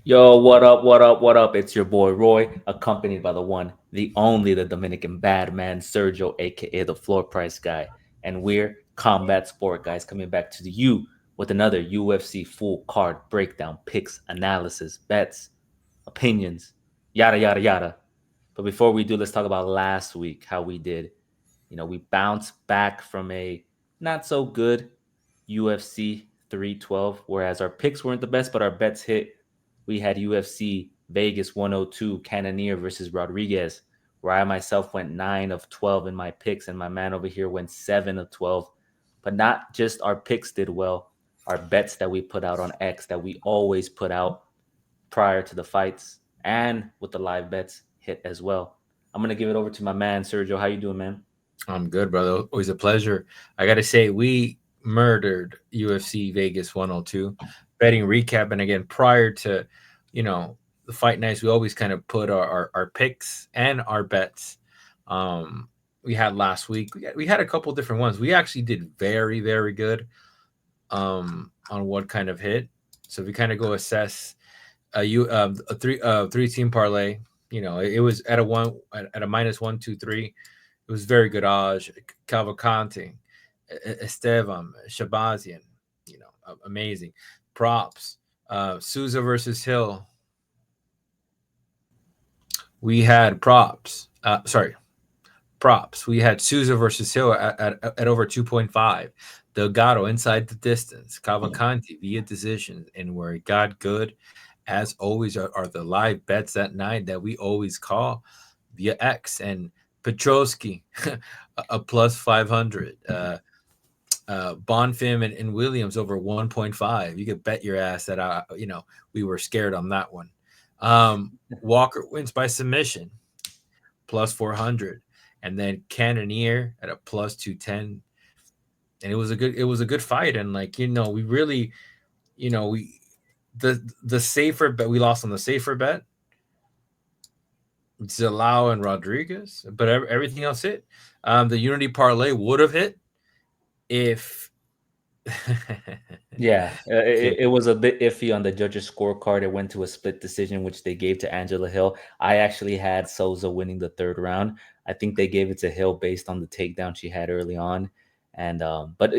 Yo, what up, what up, what up? It's your boy Roy, accompanied by the one, the only, the Dominican bad man, Sergio, aka the floor price guy. And we're Combat Sport guys coming back to you with another UFC full card breakdown, picks, analysis, bets, opinions, yada, yada, yada. But before we do, let's talk about last week, how we did. We bounced back from a not so good UFC 312, whereas our picks weren't the best, but our bets hit. We had UFC Vegas 102, Cannonier versus Rodriguez, where I myself went 9 of 12 in my picks, and my man over here went 7 of 12. But not just our picks did well, our bets that we put out on X that we always put out prior to the fights and with the live bets hit as well. I'm gonna give it over to my man Sergio. How you doing, man? I'm good, brother. Always a pleasure. I got to say, we murdered UFC Vegas 102. Betting recap. And again, prior to, the fight nights, we always kind of put our picks and our bets. We had last week. We had a couple different ones. We actually did very, very good on what kind of hit. So if we kind of go assess a three team parlay, it was at a minus 123. It was very good odds. Cavalcanti, Estevam, Shabazian, amazing. Props. Souza versus Hill. We had props. Props. We had Souza versus Hill at over 2.5. Delgado inside the distance. Cavalcanti via decision. And where it got good, as always, are the live bets that night that we always call via X. And Petrovsky, a plus 500. Bonfim and Williams over 1.5. You could bet your ass that we were scared on that one. Walker wins by submission, plus 400, and then Cannonier at a plus 210. And it was a good fight, and we really, we the safer bet, we lost on the safer bet, Zalao and Rodriguez, but everything else hit. The Unity parlay would have hit if Yeah, okay. it was a bit iffy on the judges' scorecard. It went to a split decision, which they gave to Angela Hill. I actually had Souza winning the third round. I think they gave it to Hill based on the takedown she had early on, and but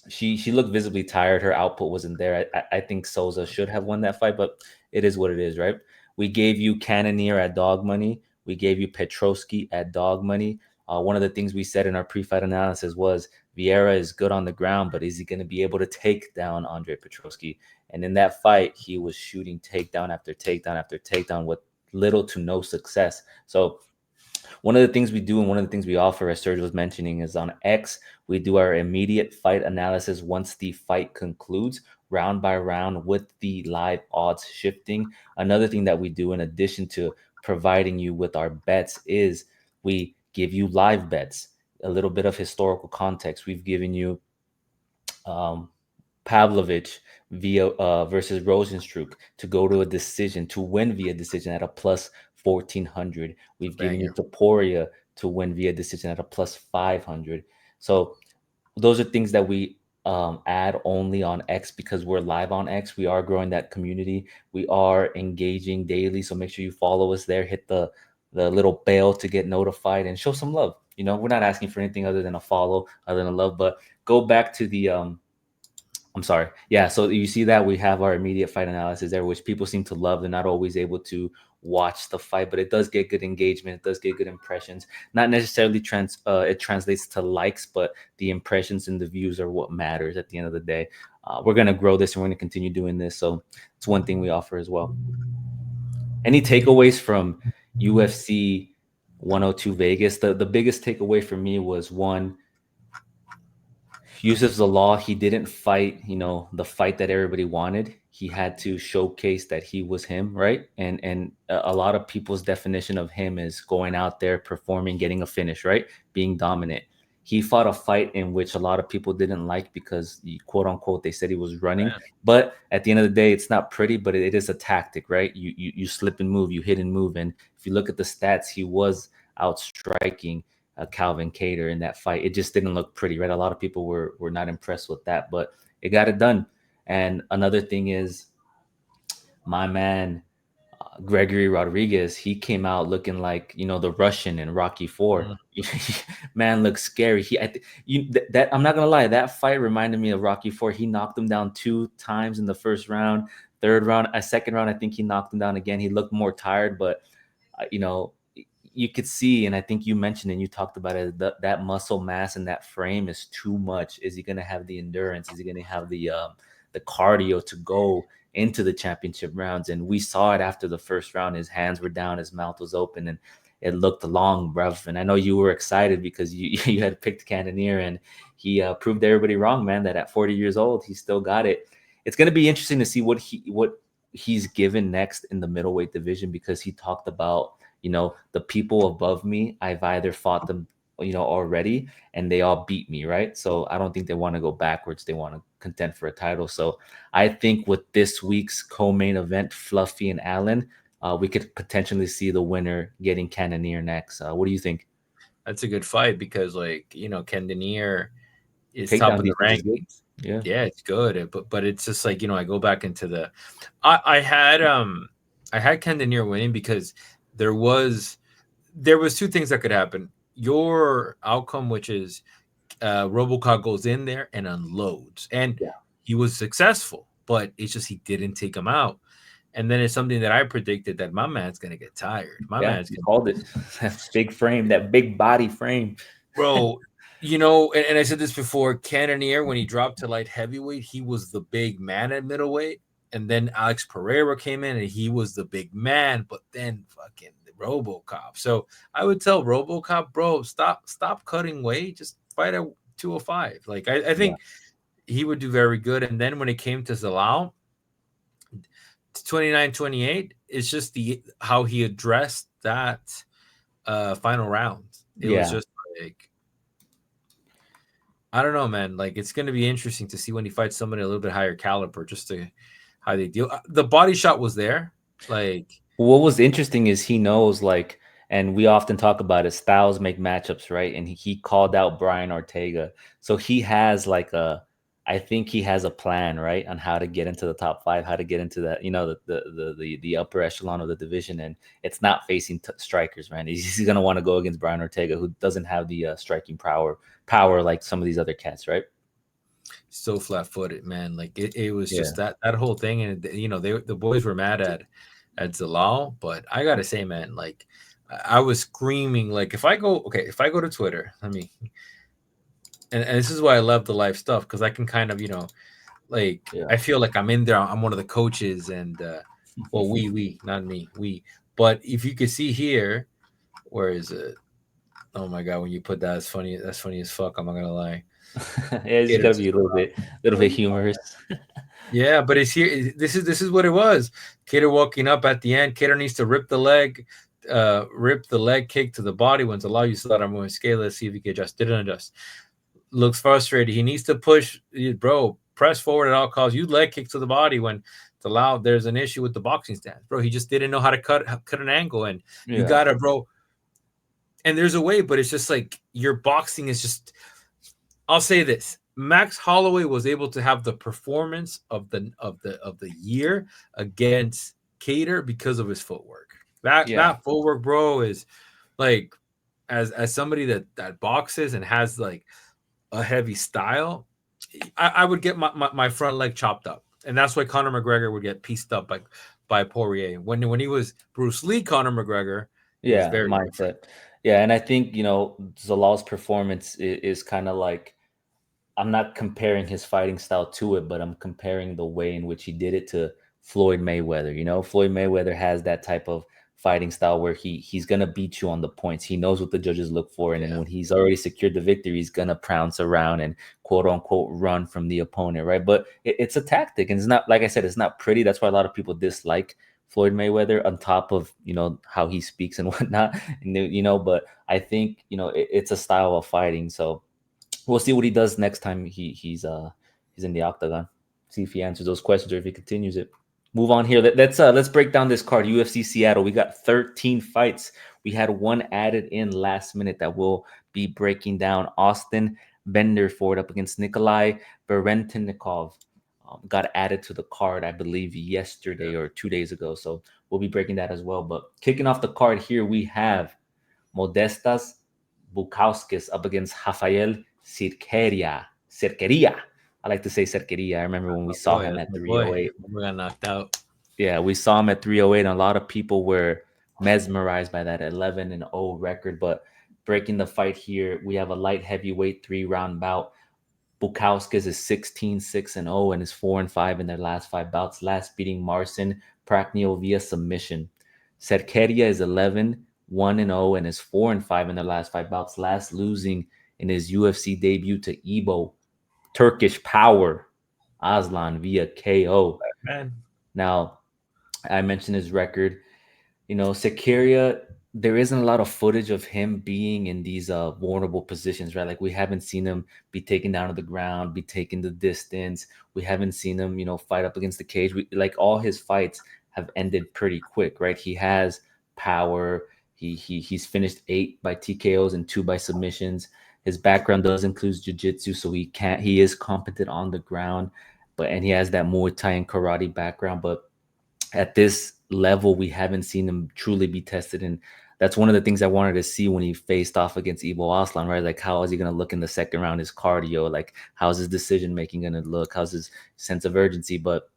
she looked visibly tired. Her output wasn't there. I think Souza should have won that fight, but it is what it is, right? We gave you Cannonier at dog money. We gave you Petrovsky at dog money. One of the things we said in our pre-fight analysis was Vieira is good on the ground, but is he going to be able to take down Andre Petrovsky? And in that fight, he was shooting takedown after takedown after takedown with little to no success. So one of the things we do and one of the things we offer, as Sergio was mentioning, is on X, we do our immediate fight analysis once the fight concludes, round by round, with the live odds shifting. Another thing that we do, in addition to providing you with our bets, is we give you live bets, a little bit of historical context. We've given you um, Pavlovich via versus Rosenstruck to go to a decision, to win via decision at a plus 1400. We've given you Banger. Topuria to win via decision at a plus 500. So those are things that we add only on X because we're live on X. We are growing that community. We are engaging daily. So make sure you follow us there. Hit the little bell to get notified and show some love. We're not asking for anything other than a follow, other than love. But go back to the I'm sorry. Yeah, so you see that we have our immediate fight analysis there, which people seem to love. They're not always able to watch the fight, but it does get good engagement. It does get good impressions. Not necessarily it translates to likes, but the impressions and the views are what matters at the end of the day. We're gonna grow this and we're gonna continue doing this. So it's one thing we offer as well. Any takeaways from UFC 102 Vegas? The biggest takeaway for me was one, Yusuf Zalal, he didn't fight, the fight that everybody wanted. He had to showcase that he was him, right? And a lot of people's definition of him is going out there, performing, getting a finish, right? Being dominant. He fought a fight in which a lot of people didn't like because, quote unquote, they said he was running. But at the end of the day, it's not pretty, but it is a tactic, right? You slip and move, you hit and move. And if you look at the stats, he was outstriking Calvin Cater in that fight. It just didn't look pretty, right? A lot of people were not impressed with that, but it got it done. And another thing is my man Gregory Rodriguez, he came out looking like the Russian in Rocky Four. Mm. Man looks scary. That I'm not gonna lie, that fight reminded me of Rocky Four. He knocked him down 2 times in the first round. Third round, a second round, I think he knocked him down again. He looked more tired, but you know, you could see, and I think you mentioned and you talked about it, that muscle mass and that frame is too much. Is he going to have the endurance? Is he going to have the cardio to go into the championship rounds? And we saw it after the first round. His hands were down, his mouth was open, and it looked long, bruv. And I know you were excited because you you had picked Cannonier, and he proved everybody wrong, man. That at 40 years old, he still got it. It's going to be interesting to see what he's given next in the middleweight division, because he talked about the people above me, I've either fought them, already, and they all beat me, right? So I don't think they want to go backwards. They want to contend for a title. So I think with this week's co-main event, Fluffy and Allen, we could potentially see the winner getting Cannonier next. What do you think? That's a good fight because, Cannonier is top Takedown of the defense is good. rankings. Yeah. Yeah, it's good, but it's just like I go back into the. I had Cannonier winning because there was two things that could happen. Your outcome, which is Robocop goes in there and unloads, and Yeah. he was successful, but it's just he didn't take him out. And then it's something that I predicted that my man's gonna get tired. My Yeah. man's You gonna, called it. That big frame, that big body frame. bro. And I said this before. Cannonier, when he dropped to light heavyweight, he was the big man at middleweight, and then Alex Pereira came in and he was the big man. But then fucking RoboCop. So I would tell RoboCop, bro, stop cutting weight, just fight at 205. Like I Yeah. think he would do very good. And then when it came to Zalal, 29-28, it's just the how he addressed that final round. It was Yeah. just like, I don't know, man. Like it's going to be interesting to see when he fights somebody a little bit higher caliber, just to how they deal. The body shot was there, like What was interesting is he knows, like, and we often talk about it, styles make matchups, right? And he called out Brian Ortega. So he has like I think he has a plan, right, on how to get into the top five, how to get into that, the upper echelon of the division. And it's not facing strikers, man. He's going to want to go against Brian Ortega, who doesn't have the striking power like some of these other cats, right? so flat footed, man. Like it was Yeah. just that whole thing, and the boys were mad at Zalal, but I gotta say, man, like I was screaming. Like if I go to Twitter, let me, and this is why I love the live stuff, because I can kind of like Yeah. I feel like I'm in there. I'm one of the coaches, and well, we not me, we. But if you could see here, where is it? Oh my god, when you put that, it's funny. That's funny as fuck. I'm not gonna lie. Yeah, it's just got to Haters. be a little bit humorous. Yeah, but it's here. This is what it was. Cater walking up at the end. Cater needs to rip the leg kick to the body. When to allow you to let him move scale. Let's see if he can adjust. Didn't adjust. Looks frustrated. He needs to push, bro. Press forward at all costs. You leg kick to the body when it's allowed. There's an issue with the boxing stance, bro. He just didn't know how to cut an angle, and you Yeah. gotta, bro. And there's a way, but it's just like your boxing is just. I'll say this: Max Holloway was able to have the performance of the year against Cater because of his footwork. Yeah. That footwork, bro, is like, as somebody that boxes and has like a heavy style, I would get my front leg chopped up, and that's why Conor McGregor would get pieced up by Poirier. When he was Bruce Lee, Conor McGregor, it was Yeah, very different. mindset. Yeah, and I think, Zalal's performance is kind of like, I'm not comparing his fighting style to it, but I'm comparing the way in which he did it to Floyd Mayweather. Floyd Mayweather has that type of fighting style where he's gonna beat you on the points. He knows what the judges look for, and then Yeah, when he's already secured the victory, he's gonna prounce around and quote unquote run from the opponent, right? But it's a tactic, and it's not, like I said, it's not pretty. That's why a lot of people dislike Floyd Mayweather, on top of how he speaks and whatnot, But I think it's a style of fighting, so we'll see what he does next time he's in the octagon. See if he answers those questions or if he continues it. Move on here. Let's break down this card. UFC Seattle. We got 13 fights. We had one added in last minute that we'll be breaking down. Austin Venderford up against Nikolai Veretennikov. got added to the card, I believe, yesterday or 2 days ago. So we'll be breaking that as well. But kicking off the card here, we have Modestas Bukauskas up against Rafael Cerqueira. Cerqueira. I like to say Cerqueira. I remember when we My saw boy, him that's at my boy. 308. We got knocked out. Yeah, we saw him at 308, and a lot of people were mesmerized by that 11-0 record. But breaking the fight here, we have a light heavyweight 3-round bout. Bukauskas is 16-6-0 and is 4-5 in their last 5 bouts, last beating Marcin Prachnio via submission. Cerqueira is 11-1-0 and is 4-5 in their last 5 bouts, last losing in his UFC debut to Ebo Turkish Power Aslan via KO. Man, Now, I mentioned his record. Cerqueira, there isn't a lot of footage of him being in these vulnerable positions, right? Like we haven't seen him be taken down to the ground, be taken the distance. We haven't seen him, fight up against the cage. Like all his fights have ended pretty quick, right? He has power. He's finished 8 by TKOs and 2 by submissions. His background does include jiu-jitsu, so he is competent on the ground, and he has that Muay Thai and karate background, but at this level, we haven't seen him truly be tested. And that's one of the things I wanted to see when he faced off against Ivo Aslan, right? Like, how is he going to look in the second round? His cardio, like, how's his decision making going to look? How's his sense of urgency? But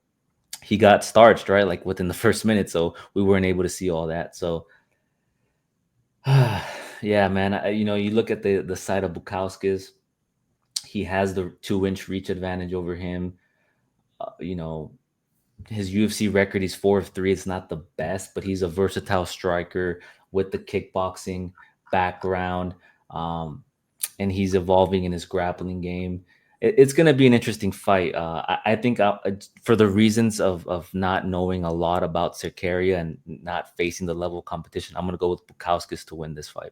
he got starched, right? Like within the first minute. So we weren't able to see all that. So, yeah, man, you look at the side of Bukauskas, he has the 2-inch reach advantage over him. Uh, you know, his UFC record, he's 4-3. It's not the best, but he's a versatile striker with the kickboxing background, and he's evolving in his grappling game. It's going to be an interesting fight. I think for the reasons of not knowing a lot about Cerqueira and not facing the level of competition, I'm going to go with Bukauskas to win this fight.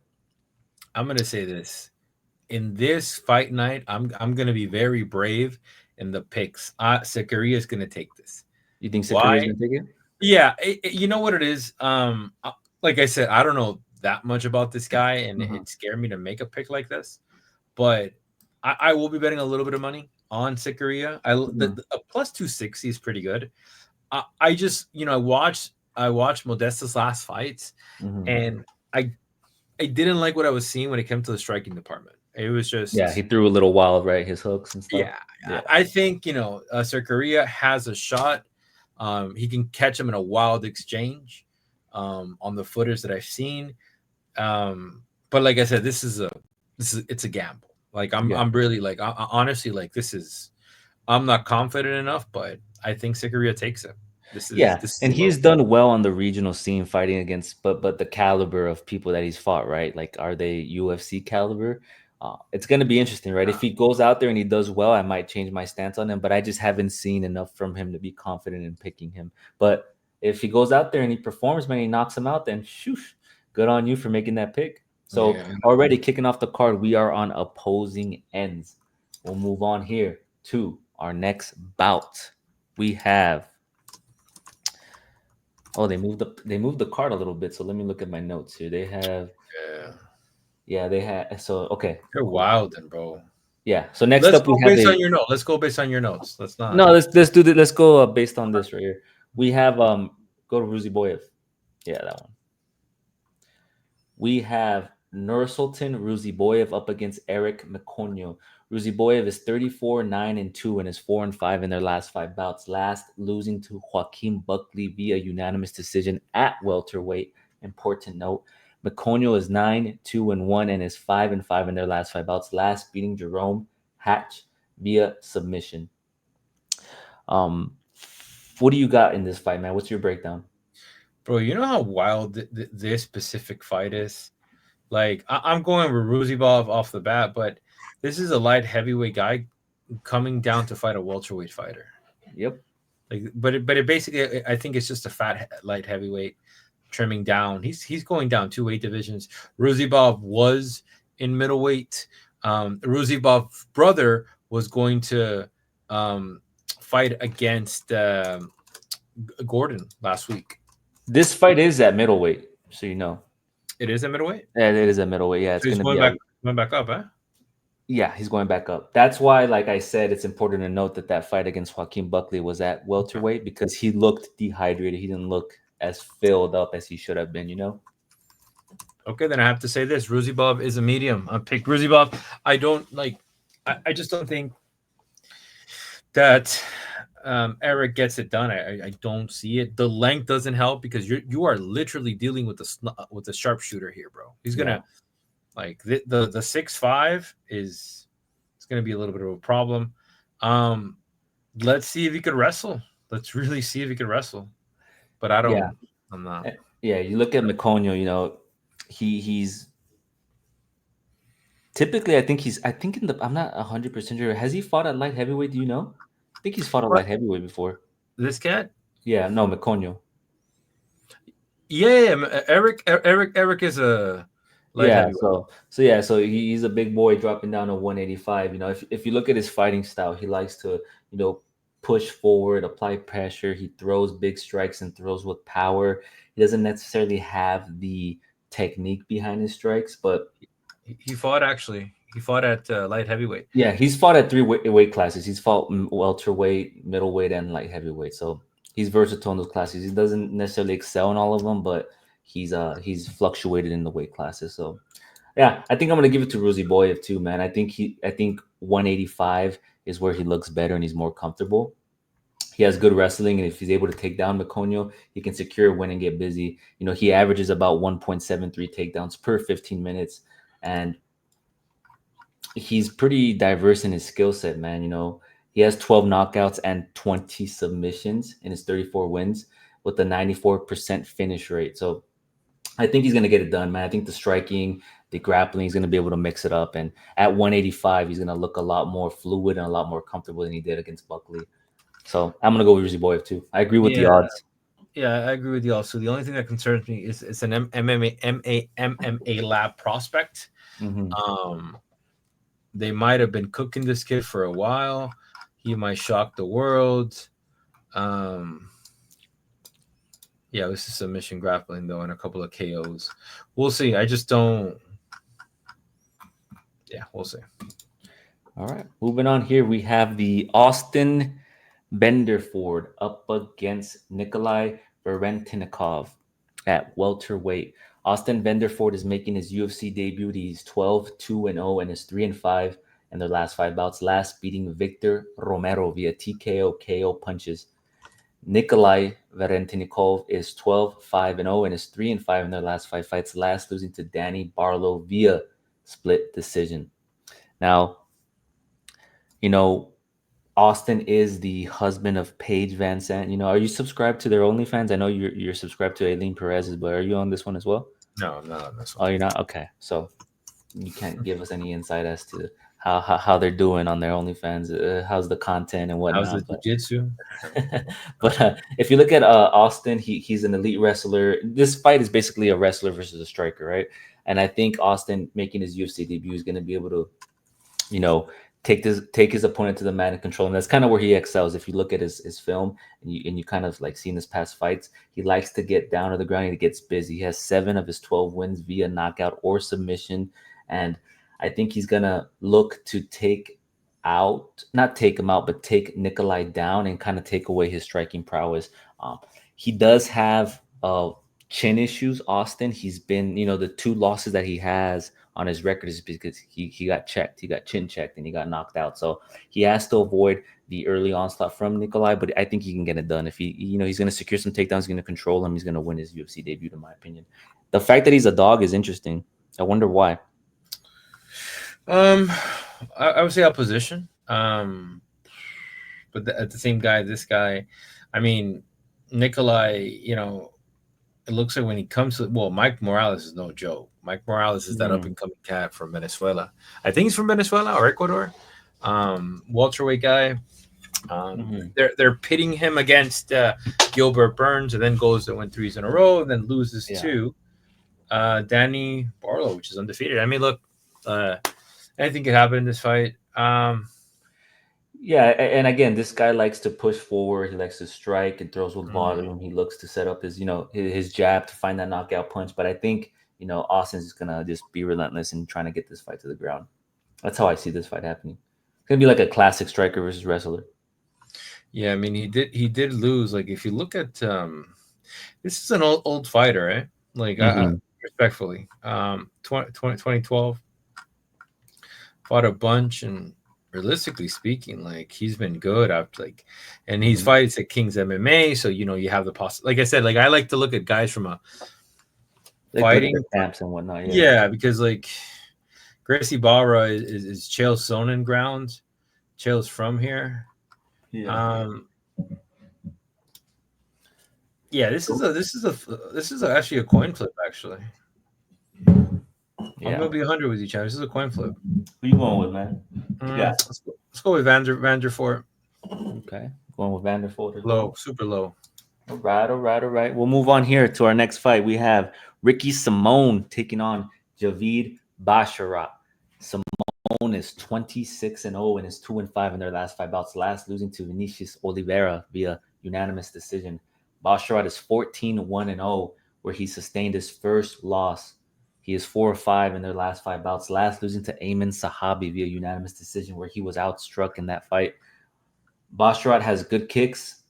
I'm gonna say this. In this fight night, I'm gonna be very brave in the picks. Cerqueira is gonna take this. You think Cerqueira is Why? going to take it? Yeah, you know what it is. Like I said, I don't know that much about this guy, and Mm-hmm. it scared me to make a pick like this. But I will be betting a little bit of money on Cerqueira. The a plus 260 is pretty good. I just I watched Modesta's last fights, Mm-hmm. and I I didn't like what I was seeing when it came to the striking department. It was Yeah, he just threw a little wild, right? His hooks and stuff. yeah. Yeah. I think Cerqueira has a shot. He can catch him in a wild exchange on the footage that I've seen. But like I said, it's a gamble. Like Yeah. I'm really like honestly like this is I'm not confident enough, but I think Cerqueira takes it. Yeah, This is and a low. he's done well on the regional scene fighting against, but the caliber of people that he's fought, right? Like, are they UFC caliber? It's going to be interesting, right? If he goes out there and he does well, I might change my stance on him, but I just haven't seen enough from him to be confident in picking him. But if he goes out there and he performs, man, he knocks him out, then shoosh, good on you for making that pick. So Yeah. already kicking off the card, we are on opposing ends. We'll move on here to our next bout. We have they moved the card a little bit, so let me look at my notes here. They have Yeah. yeah, they had so okay, You're cool. wild, then, bro. Yeah. So next Let's up we go have based a on your note. Let's go based on your notes. Let's not. no, let's do let's go based on this right here. We have go to Ruziboev. Yeah, that one. We have Nursultan Ruziboev up against Eric McConico. Ruziboev is 34-9-2 and is 4-5 in their last 5 bouts. Last losing to Joaquin Buckley via unanimous decision at welterweight. Important note. McConico is 9-2-1 and is 5-5 in their last 5 bouts. Last beating Jerome Hatch via submission. Um, what do you got in this fight, man? What's your breakdown? Bro, you know how wild this specific fight is? Like, I'm going with Ruziboev off the bat, but this is a light heavyweight guy coming down to fight a welterweight fighter. Yep. Like, but it basically, I think it's just a light heavyweight trimming down. He's going down 2 weight divisions. Ruziboev was in middleweight. Ruziboev's brother was going to fight against Gordon last week. This fight is at middleweight, so you know. It is a middleweight. Yeah, it is at middleweight. Yeah, it's So he's gonna be a going back up, huh? Yeah, he's going back up. That's why, like I said, it's important to note that that fight against Joaquin Buckley was at Okay. welterweight because he looked dehydrated. He didn't look as filled up as he should have been, you know? Okay, then I have to say this: Ruziboev is a medium. I picked Ruziboev. I don't like. I just don't think that Eric gets it done. I don't see it. The length doesn't help because you are literally dealing with the sharpshooter here, bro. He's Yeah. gonna like the 6'5" is it's gonna be a little bit of a problem. Um, let's see if he could wrestle. Let's really see if he could wrestle. But I Yeah. don't. I'm not. Yeah, you look at McConico, you know, he's typically I think in the I'm not 100% sure. Has he fought at light heavyweight, do you know? I think he's fought at What light heavyweight before. this cat? Yeah, no, McConico. Yeah, Eric is a light Yeah, heavyweight. so yeah, so he's a big boy dropping down to 185. You know, if you look at his fighting style, he likes to, you know, push forward, apply pressure. He throws big strikes and throws with power. He doesn't necessarily have the technique behind his strikes, but He fought actually. He fought at light heavyweight. yeah, he's fought at three weight classes. He's fought welterweight, middleweight, and light heavyweight. So he's versatile in those classes. He doesn't necessarily excel in all of them, but he's fluctuated in the weight classes. So yeah, I think I'm gonna give it to Ruziboev too, man. I think 185 is where he looks better and he's more comfortable. He has good wrestling, and if he's able to take down McConio, he can secure a win and get busy. You know, he averages about 1.73 takedowns per 15 minutes, and he's pretty diverse in his skill set, man. You know, he has 12 knockouts and 20 submissions in his 34 wins with a 94% finish rate. So I think he's going to get it done, man. I think the striking, the grappling, he's going to be able to mix it up. And at 185, he's going to look a lot more fluid and a lot more comfortable than he did against Buckley. So I'm going to go with Ruziboyev too. I agree with the Yeah, odds. yeah, I agree with you. Also, the only thing that concerns me is it's an MMA lab prospect. Hmm. Um, they might have been cooking this kid for a while. He might shock the world. Um, yeah, this is submission grappling though, and a couple of KOs. We'll see. I just don't. Yeah, we'll see. All right. Moving on here, we have the Austin Venderford up against Nikolai Veretennikov at welterweight. Austin Venderford is making his UFC debut. He's 12-2-0 and is 3-5 in their last five bouts, last beating Victor Romero via TKO KO punches. Nikolai Veretennikov is 12-5-0 and is 3-5 in their last five fights, last losing to Danny Barlow via split decision. Now, you know, Austin is the husband of Paige Van Sant. You know, are you subscribed to their OnlyFans? I know you're subscribed to Aileen Perez's, but are you on this one as well? No, I'm not on this Oh, one. you're not? Okay. So you can't give us any insight as to how they're doing on their OnlyFans, how's the content and How's the whatnot. But jiu-jitsu? but if you look at Austin, he's an elite wrestler. This fight is basically a wrestler versus a striker, right? And I think Austin making his UFC debut is going to be able to, you know, take his opponent to the mat and control him. That's kind of where he excels. If you look at his film and you kind of like seen his past fights, he likes to get down to the ground and he gets busy. He has 7 of his 12 wins via knockout or submission, and I think he's gonna look to not take him out, but take Nikolai down and kind of take away his striking prowess. Um, he does have chin issues. Austin, he's been, you know, the 2 losses that he has on his record is because he got checked, he got chin checked, and he got knocked out. So he has to avoid the early onslaught from Nikolai, but I think he can get it done. If he, you know, he's going to secure some takedowns, he's going to control him, he's going to win his UFC debut, in my opinion. The fact that he's a dog is interesting. I wonder why. Um, I would say opposition. But at the same guy, this guy, I mean, Nikolai, it looks like when he comes to, well, Mike Morales is no joke. Mike Morales is that up Mm, and coming cat from Venezuela. I think he's from Venezuela or Ecuador. Welterweight guy. mhm. They're pitting him against Gilbert Burns, and then goes and win threes in a row, and then loses Yeah. to Danny Barlow, which is undefeated. I mean, look, anything could happen in this fight. Yeah, and again, this guy likes to push forward. He likes to strike and throws with Mm, volume. He looks to set up his, you know, his jab to find that knockout punch. But I think, you know, Austin's just gonna just be relentless and trying to get this fight to the ground. That's how I see this fight happening. It's gonna be like a classic striker versus wrestler. Yeah, I mean he did lose. Like if you look at this is an old fighter, eh? Like I Hmm. respectfully, 2012 fought a bunch, and realistically speaking, like he's been good after like, and he's Hmm. fights at King's MMA, so you have the like I said, like I like to look at guys from a Like look at the fighting, camps and whatnot. Yeah. yeah, because like Gracie Barra is Chael Sonnen ground. Chael's from here. Yeah. Um, yeah, this is actually a coin flip. Actually, I'm Yeah. gonna be 100 with you, Chad. This is a coin flip. Who you going with, man? Yeah. Let's go with Vanderfort. Okay. Going with Vanderford as Low, well. super low. All right, all right, all right. We'll move on here to our next fight. We have Ricky Simone taking on Javid Basharat. Simone is 26-0 and is 2-5 in their last five bouts, last losing to Vinicius Oliveira via unanimous decision. Basharat is 14-1-0, where he sustained his first loss. He is 4-5 in their last five bouts, last losing to Ayman Sahabi via unanimous decision, where he was outstruck in that fight. Basharat has good kicks.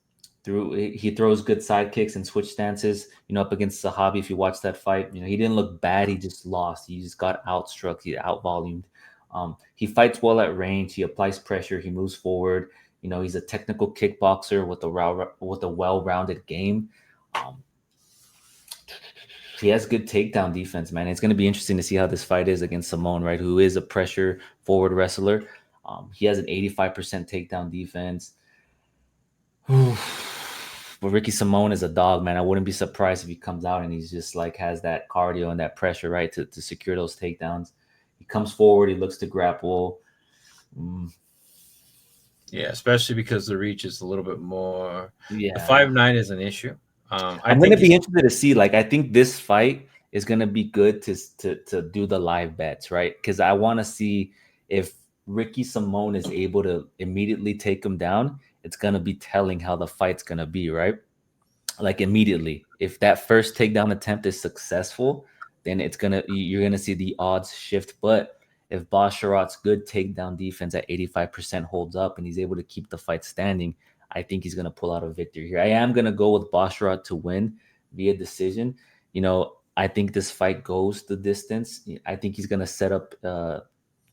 He throws good side kicks and switch stances. Up against Sahabi, if you watch that fight, he didn't look bad. He just lost. He just got outstruck. He outvolumed. He fights well at range. He applies pressure. He moves forward. He's a technical kickboxer with a well-rounded game. Um, he has good takedown defense, man. It's going to be interesting to see how this fight is against Simone, right? Who is a pressure forward wrestler. He has an 85% takedown defense. But Ricky Simone is a dog, man. I wouldn't be surprised if he comes out and he's just like has that cardio and that pressure, right, to secure those takedowns. He comes forward, he looks to grapple. Mm, Yeah, especially because the reach is a little bit more. The yeah. 5'9" is an issue. I I'm think gonna be he's interested to see. Like, I think this fight is gonna be good to do the live bets, right? Because I want to see if Ricky Simone is able to immediately take him down. It's gonna be telling how the fight's gonna be, right? Like immediately. If that first takedown attempt is successful, then you're gonna see the odds shift. But if Basharat's good takedown defense at 85% holds up and he's able to keep the fight standing, I think he's gonna pull out a victory here. I am gonna go with Basharat to win via decision. I think this fight goes the distance. I think he's gonna set up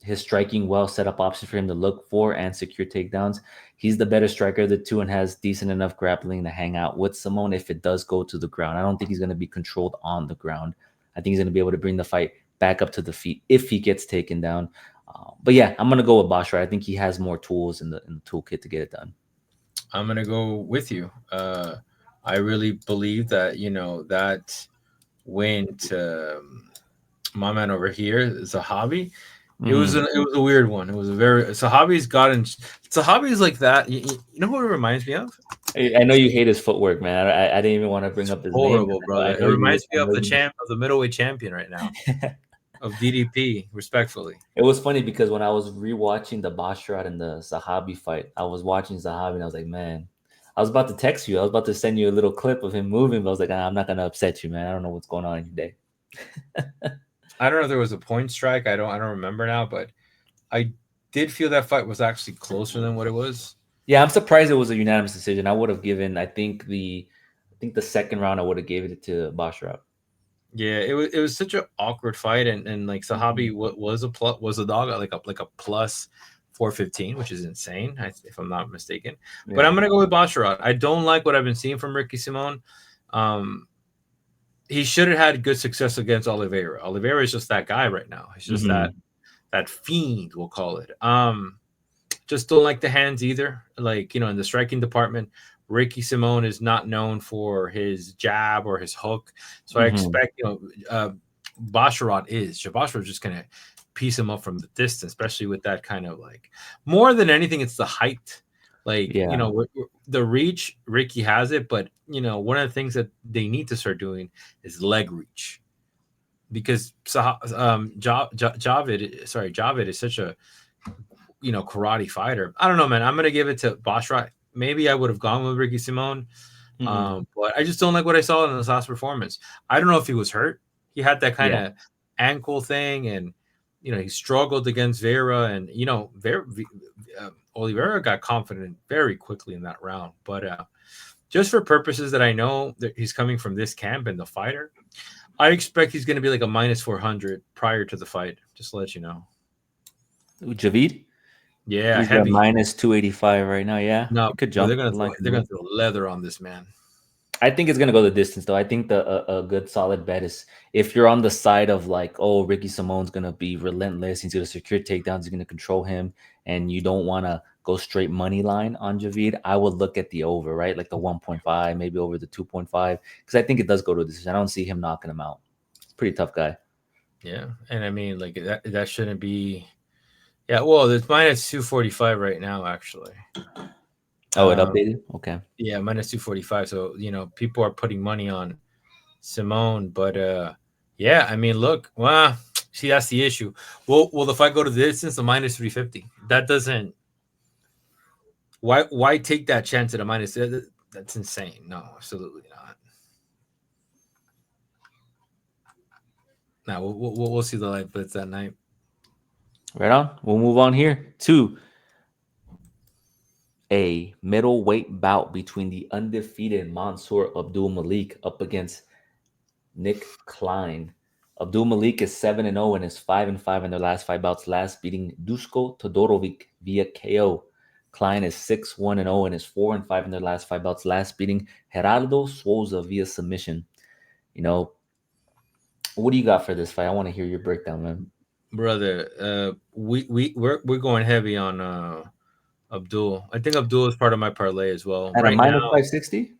his striking well, set up options for him to look for and secure takedowns. He's the better striker of the two and has decent enough grappling to hang out with Simone if it does go to the ground. I don't think he's going to be controlled on the ground. I think he's going to be able to bring the fight back up to the feet if he gets taken down. But yeah, I'm going to go with Basharat. I think he has more tools in the toolkit to get it done. I'm gonna go with you. I really believe that that win to my man over here is a hobby. Mm-hmm. It was a weird one. It was a very Sahabi's gotten Sahabi's like that. You know who it reminds me of? I know you hate his footwork, man. I didn't even want to bring It's up his name. horrible, I brother. It know you. reminds I me of know the you. champ of the middleweight champion right now of DDP. Respectfully, It was funny because when I was rewatching the Basharat and the Sahabi fight, I was watching Sahabi and I was like, man, I was about to text you. I was about to send you a little clip of him moving, but I was like, I'm not gonna upset you, man. I don't know what's going on in your day. I don't know if there was a point strike. I don't remember now, but I did feel that fight was actually closer than what it was. Yeah, I'm surprised it was a unanimous decision. I would have given, I think the second round I would have gave it to Basharat. Yeah, it was such an awkward fight, and like Sahabi Mhm. was a dog at like a plus 415, which is insane, if I'm not mistaken. But I'm Yeah. gonna go with Basharat. I don't like what I've been seeing from Ricky Simone. Um, he should have had good success against Oliveira. Oliveira is just that guy right now. He's just that Hmm. that fiend, we'll call it. Just don't like the hands either. Like, in the striking department, Ricky Simone is not known for his jab or his hook. So I Hmm. expect, Basharat is. Basharat just going to piece him up from the distance, especially with that kind of like more than anything, it's the height. Like, Yeah. the reach, Ricky has it, but, one of the things that they need to start doing is leg reach because Javid is such a karate fighter. I don't know, man. I'm gonna give it to Basharat. Maybe I would have gone with Ricky Simone, Hmm. but I just don't like what I saw in his last performance. I don't know if he was hurt. He had that kind Yeah. of ankle thing, and he struggled against Vera, and Oliveira got confident very quickly in that round. But just for purposes that I know that he's coming from this camp and the fighter, I expect he's going to be like a minus 400 prior to the fight. Just to let you know. Javid, Yeah, he's at heavy. minus 285 right now. Yeah, No, it could but jump. I like the they're gonna move. throw leather on this man. I think it's gonna go the distance though. I think a good solid bet is if you're on the side of like, oh, Ricky Simone's gonna be relentless, he's gonna secure takedowns, he's gonna control him, and you don't want to go straight money line on Javid, I would look at the over, right? Like the 1.5, maybe over the 2.5, because I think it does go to a decision. I don't see him knocking him out. It's a pretty tough guy. Yeah, and I mean like that shouldn't be. Yeah, well, it's minus 245 right now, actually. Oh, it Um, updated. Okay. yeah, minus 245. So people are putting money on Simone, but yeah, I mean, look, well, see, that's the issue. Will the fight go to the distance? The minus 350. That doesn't. Why take that chance at a minus? That's insane. No, absolutely not. Now we'll see the live blitz that night. Right on. We'll move on here to a middleweight bout between the undefeated Mansour Abdul Malik up against Nick Klein. Abdul Malik is 7-0 and is 5-5 in their last five bouts, last beating Dusko Todorovic via KO. Klein is 6-1-0 and is 4-5 in their last five bouts, last beating Gerardo Souza via submission. You know, what do you got for this fight? I want to hear your breakdown, man. Brother. We're going heavy on Abdul. I think Abdul is part of my parlay as well. At a Right now, minus 560?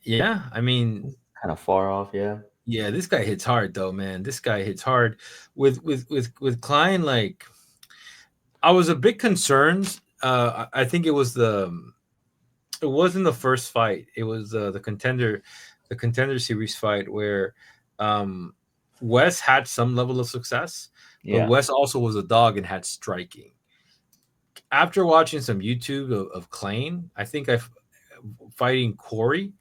yeah. I mean, Kind of far off, yeah. yeah, this guy hits hard though, man. This guy hits hard. With Klein, like I was a bit concerned. I think it wasn't the first fight. It was the contender series fight where um Wes had some level of success, but Yeah. Wes also was a dog and had striking. After watching some YouTube of Klein, I think I fighting Corey,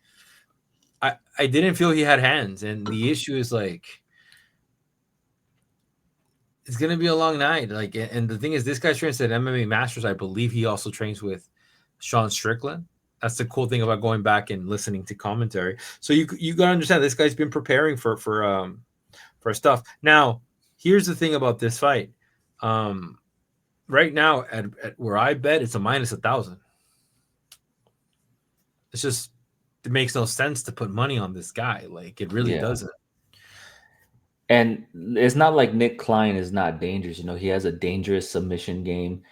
I didn't feel he had hands, and the issue is like it's gonna be a long night. Like, and the thing is, this guy trains at MMA Masters. I believe he also trains with Sean Strickland. That's the cool thing about going back and listening to commentary. So you gotta understand this guy's been preparing for stuff. Now, here's the thing about this fight. Um, right now at where I bet it's a minus 1,000. It's just it makes no sense to put money on this guy. Like it really Yeah. doesn't. And it's not like Nick Klein is not dangerous. He has a dangerous submission game.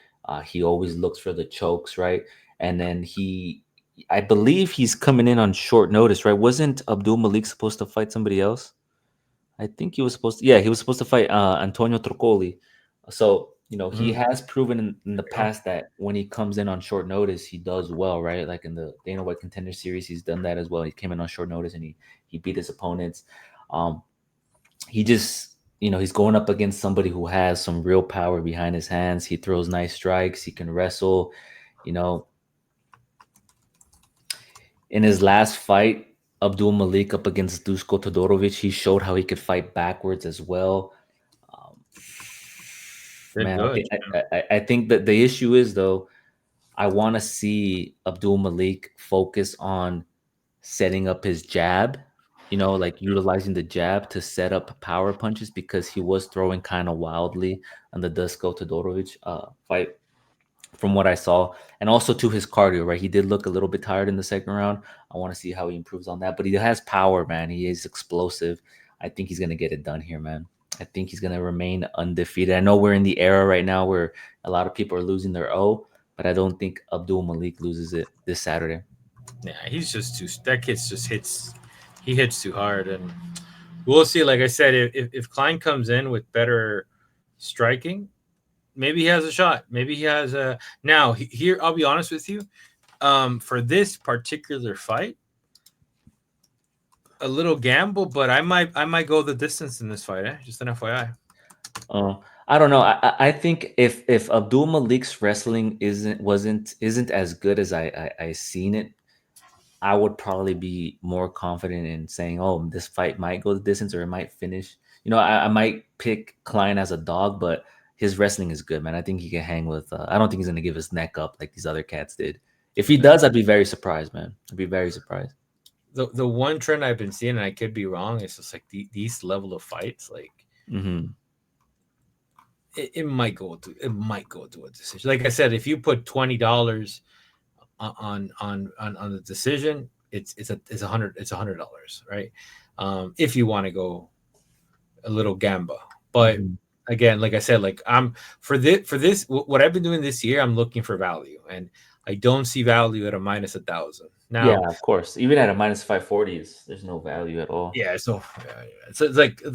He always looks for the chokes, right? And then I believe he's coming in on short notice, right? Wasn't Abdul Malik supposed to fight somebody else? I think he was supposed to. Yeah, he was supposed to fight Antonio Trocoli. So he Mhm. has proven in the Yeah. past that when he comes in on short notice, he does well, right? Like in the Dana White Contender Series, he's done that as well. He came in on short notice and he beat his opponents. Um, he just he's going up against somebody who has some real power behind his hands. He throws nice strikes. He can wrestle. You know, in his last fight, Abdul Malik up against Dusko Todorovic, he showed how he could fight backwards as well. Um, Did man, I good. think I think that the issue is though, I want to see Abdul Malik focus on setting up his jab, like utilizing the jab to set up power punches because he was throwing kind of wildly on the Dusko Todorovic fight from what I saw, and also to his cardio, right? He did look a little bit tired in the second round. I want to see how he improves on that, but he has power, man. He is explosive. I think he's gonna get it done here, man. I think he's gonna remain undefeated. I know we're in the era right now where a lot of people are losing their O, but I don't think Abdul Malik loses it this Saturday. Yeah, he's just too. That kid's just hits. He hits too hard, and we'll see. Like I said, if Klein comes in with better striking, maybe he has a shot. Maybe he has a. Now here, I'll be honest with you. For this particular fight, a little gamble, but I might go the distance in this fight. Just an FYI. I don't know. I think if Abdul Malik's wrestling isn't as good as I seen it, I would probably be more confident in saying, "Oh, this fight might go the distance or it might finish." I might pick Klein as a dog, but his wrestling is good, man. I think he can hang with. I don't think he's gonna give his neck up like these other cats did. If he does, I'd be very surprised, man. I'd be very surprised. The one trend I've been seeing, and I could be wrong, is just like these level of fights, like Hmm. it might go to a decision. Like I said, if you put $20 on the decision, it's $100, right? If you want to go a little gamba, but Hmm. again, like I said, like I'm for this what I've been doing this year, I'm looking for value, and I don't see value at a minus 1,000 Yeah, now. of course. Even at a minus 540s, there's no value at all. Yeah, so it's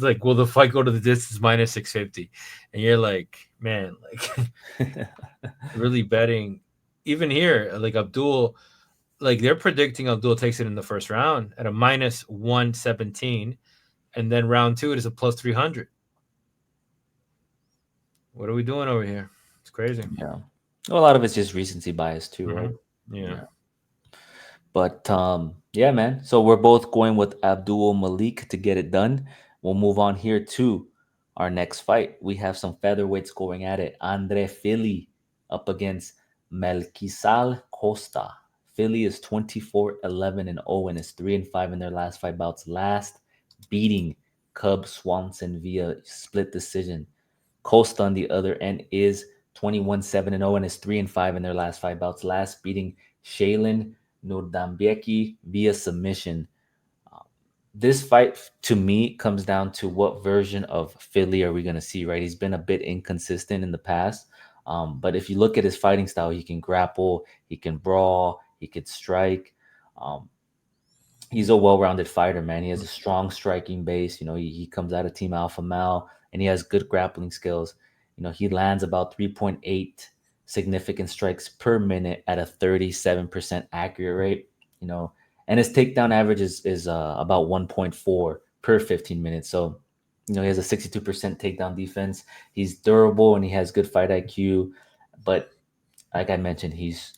like will the fight go to the distance minus 650, and you're like, man, like really betting. Even here, like Abdul, like they're predicting Abdul takes it in the first round at a minus 117, and then round two it is a plus 300. What are we doing over here? It's crazy. Yeah. Well, a lot of it's just recency bias too, right? Yeah. Yeah. But yeah, man. So we're both going with Abdul Malik to get it done. We'll move on here to our next fight. We have some featherweights going at it. Andre Fili up against Melquisal Costa. Fili is 24-11-0 and is 3-5 in their last five bouts. Last beating Cub Swanson via split decision. Costa on the other end is 21-7-0 and is 3-5 in their last five bouts. Last beating Shaylin Nurdambieki via submission. This fight to me comes down to what version of Philly are we going to see, right? He's been a bit inconsistent in the past. But if you look at his fighting style, he can grapple, he can brawl, he could strike. Um, he's a well-rounded fighter, man. He has a strong striking base. He comes out of Team Alpha Male and he has good grappling skills. He lands about 3.8 significant strikes per minute at a 37% accurate rate. You know, and his takedown average is about 1.4 per 15 minutes. So, he has a 62% takedown defense. He's durable and he has good fight IQ, but like I mentioned, he's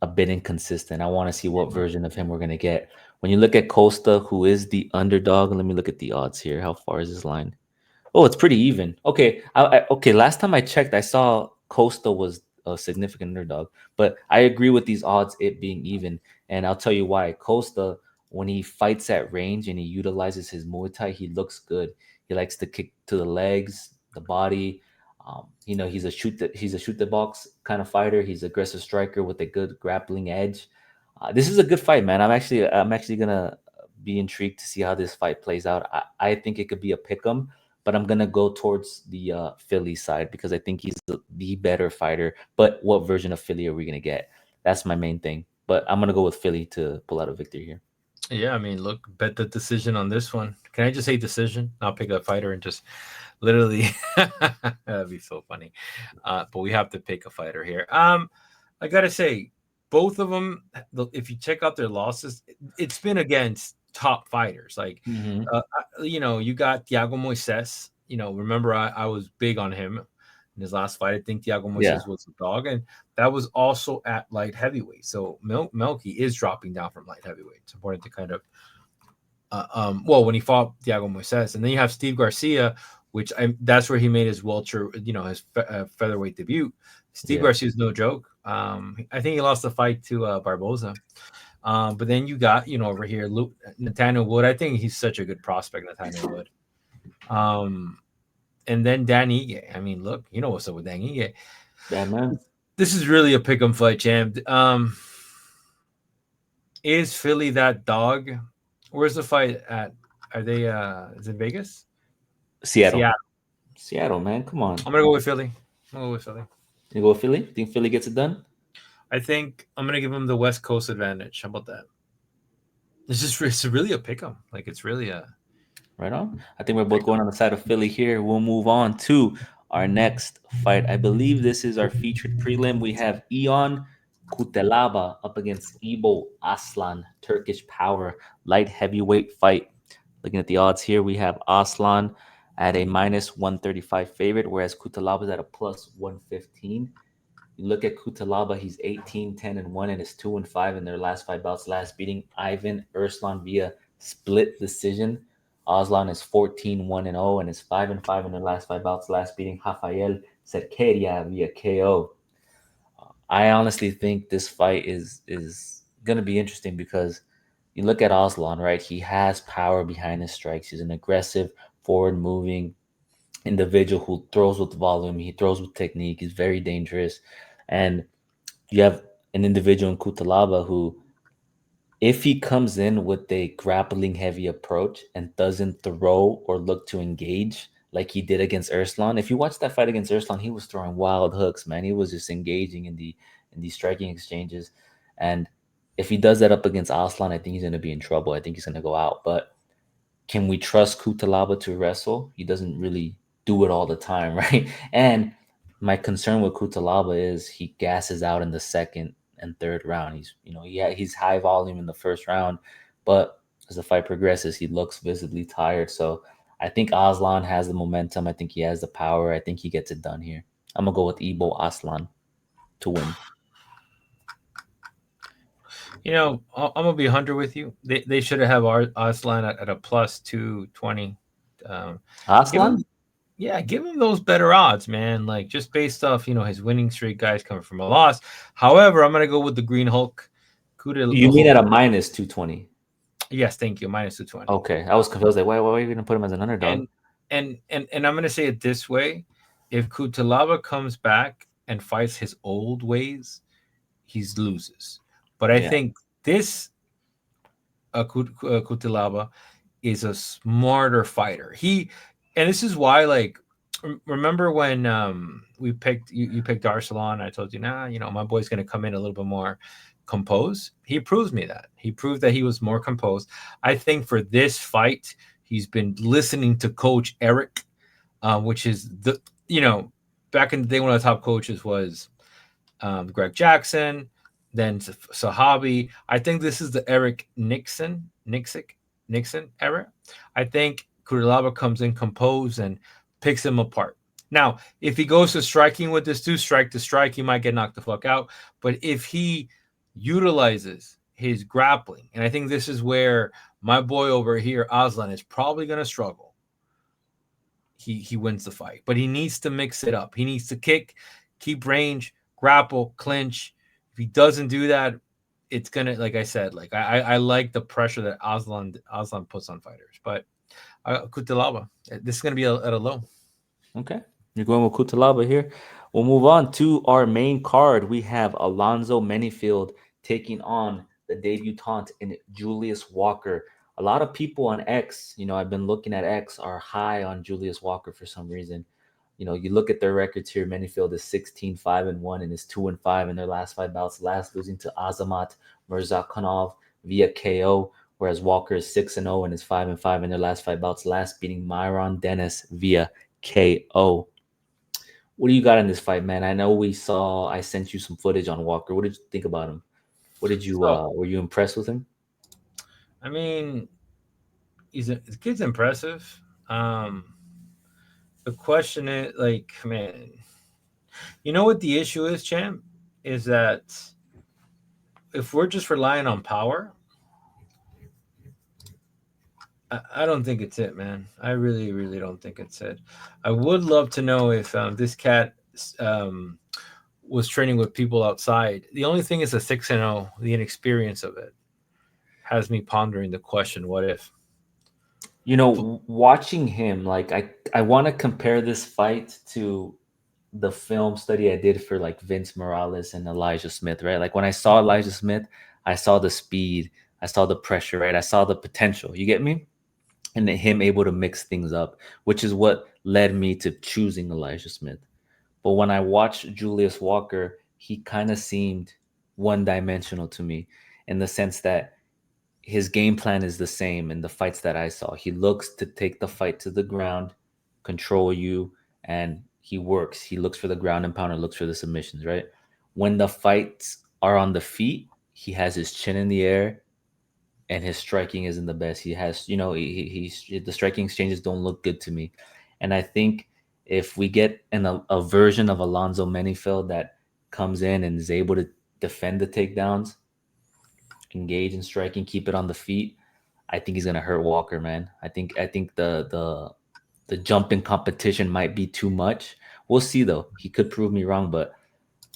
a bit inconsistent. I want to see what version of him we're going to get. When you look at Costa, who is the underdog, let me look at the odds here. How far is this line? Oh, it's pretty even. Okay, okay. Last time I checked, I saw Costa was a significant underdog, but I agree with these odds it being even, and I'll tell you why. Costa, when he fights at range and he utilizes his Muay Thai, he looks good. He likes to kick to the legs, the body. He's a shoot the box kind of fighter. He's an aggressive striker with a good grappling edge. This is a good fight, man. I'm actually gonna be intrigued to see how this fight plays out. I think it could be a pick 'em, but I'm gonna go towards the Philly side because I think he's the better fighter. But what version of Philly are we gonna get? That's my main thing. But I'm gonna go with Philly to pull out a victory here. Yeah, I mean, look, bet the decision on this one. Can I just say decision? I'll pick a fighter and just literally that'd be so funny. But we have to pick a fighter here. I gotta say, both of them. If you check out their losses, it's been against top fighters. Like, Hmm. you got Thiago Moises. Remember I was big on him in his last fight. I think Thiago Yeah, Moises was a dog, and that was also at light heavyweight. So Melky is dropping down from light heavyweight. It's important to kind of well, when he fought Thiago Moises, and then you have Steve Garcia, which that's where he made his welter, his featherweight debut. Steve yeah. Garcia is no joke. I think he lost the fight to Barboza. But then you got, over here, Nathaniel Wood. I think he's such a good prospect, Nathaniel Wood. Um, and then Dan Ige. I mean, look, you know what's up with Dan Ige. Yeah, man. This is really a pick 'em fight, champ. Is Philly that dog? Where's the fight at? Are they is it Vegas? Seattle, Seattle. Seattle, man. Come on. I'm gonna go with Philly. I'm gonna go with Philly. You go with Philly? Think Philly gets it done? I think I'm gonna give them the West Coast advantage. How about that? It's really a pick 'em. Like it's really Right on. I think we're a both pick going 'em. on the side of Philly here. We'll move on to our next fight. I believe this is our featured prelim. We have Ion Cutelaba up against Ibo Aslan, Turkish Power, light heavyweight fight. Looking at the odds here, we have Aslan at a minus 135 favorite, whereas Cutelaba is at a plus 115. You look at Cutelaba, he's 18-10-1 and is 2-5 in their last five bouts, last beating Ivan Erslan via split decision. Aslan is 14-1-0 and is 5-5 in their last five bouts, last beating Rafael Cerqueira via KO. I honestly think this fight is gonna be interesting because you look at Aslan, right? He has power behind his strikes. He's an aggressive, forward moving individual who throws with volume. He throws with technique. He's very dangerous. And you have an individual in Cutelaba who, if he comes in with a grappling heavy approach and doesn't throw or look to engage like he did against Urslan, if you watch that fight against Urslan, he was throwing wild hooks, man. He was just engaging in these striking exchanges. And if he does that up against Aslan, I think he's gonna be in trouble. I think he's gonna go out. But can we trust Cutelaba to wrestle? He doesn't really do it all the time, right? And my concern with Cutelaba is he gasses out in the second and third round. He's high volume in the first round, but as the fight progresses, he looks visibly tired. So I think Aslan has the momentum. I think he has the power. I think he gets it done here. I'm gonna go with Ibo Aslan to win. I'm gonna be 100 with you. They should have our Aslan at a plus 220. Um, give him, Aslan? yeah, give him those better odds, man. Like just based off his winning streak, guys coming from a loss. However, I'm gonna go with the Green Hulk. Kuda, You mean at a minus 220? yes, thank you, minus 220. Okay, I was confused. Like, why are you gonna put him as an underdog? And and I'm gonna say it this way: if Kutalaba comes back and fights his old ways, he loses. But I Yeah. think this Kutalaba is a smarter fighter. And this is why, like, remember when we picked you picked Arsalan? I told you, nah, my boy's gonna come in a little bit more composed. He proves me that. He proved that he was more composed. I think for this fight, he's been listening to Coach Eric, which is back in the day one of the top coaches was Greg Jackson, then Sahabi. I think this is the Eric Nixon era. I think Kurilaba comes in composed and picks him apart. Now, if he goes to striking with this dude, strike to strike, he might get knocked the fuck out. But if he utilizes his grappling, and I think this is where my boy over here, Aslan, is probably going to struggle. He wins the fight, but he needs to mix it up. He needs to kick, keep range, grapple, clinch. If he doesn't do that, it's gonna, like I said, like I like the pressure that Aslan puts on fighters. But Kutalaba, this is gonna be at a low. Okay. You're going with Cutelaba here. We'll move on to our main card. We have Alonzo Menifield taking on the debutant in Julius Walker. A lot of people on X, I've been looking at X, are high on Julius Walker for some reason. You look at their records here. Menifield is 16-5-1 and is 2-5 in their last five bouts, last losing to Azamat Mirzakhanov via KO, whereas Walker is 6-0 and is 5-5 in their last five bouts, last beating Myron Dennis via KO. What do you got in this fight, man? I sent you some footage on Walker. What did you think about him? So Were you impressed with him? I mean, the kid's impressive. The question is, like, man, you know what the issue is, champ, is that if we're just relying on power, I don't think it's it, man. I really, really don't think it's it. I would love to know if this cat um, was training with people outside. The only thing is the 6-0, the inexperience of it has me pondering the question: what if? Watching him, like I want to compare this fight to the film study I did for like Vince Morales and Elijah Smith, right? Like when I saw Elijah Smith, I saw the speed, I saw the pressure, right? I saw the potential. You get me? And then him able to mix things up, which is what led me to choosing Elijah Smith. But when I watched Julius Walker, he kind of seemed one dimensional to me in the sense that his game plan is the same in the fights that I saw. He looks to take the fight to the ground, control you, and he works. He looks for the ground and pounder, looks for the submissions, right? When the fights are on the feet, he has his chin in the air and his striking isn't the best. He has, the striking exchanges don't look good to me. And I think if we get a version of Alonzo Menifield that comes in and is able to defend the takedowns, engage in striking, keep it on the feet, I think he's gonna hurt Walker, man. I think the jump in competition might be too much. We'll see though. He could prove me wrong, but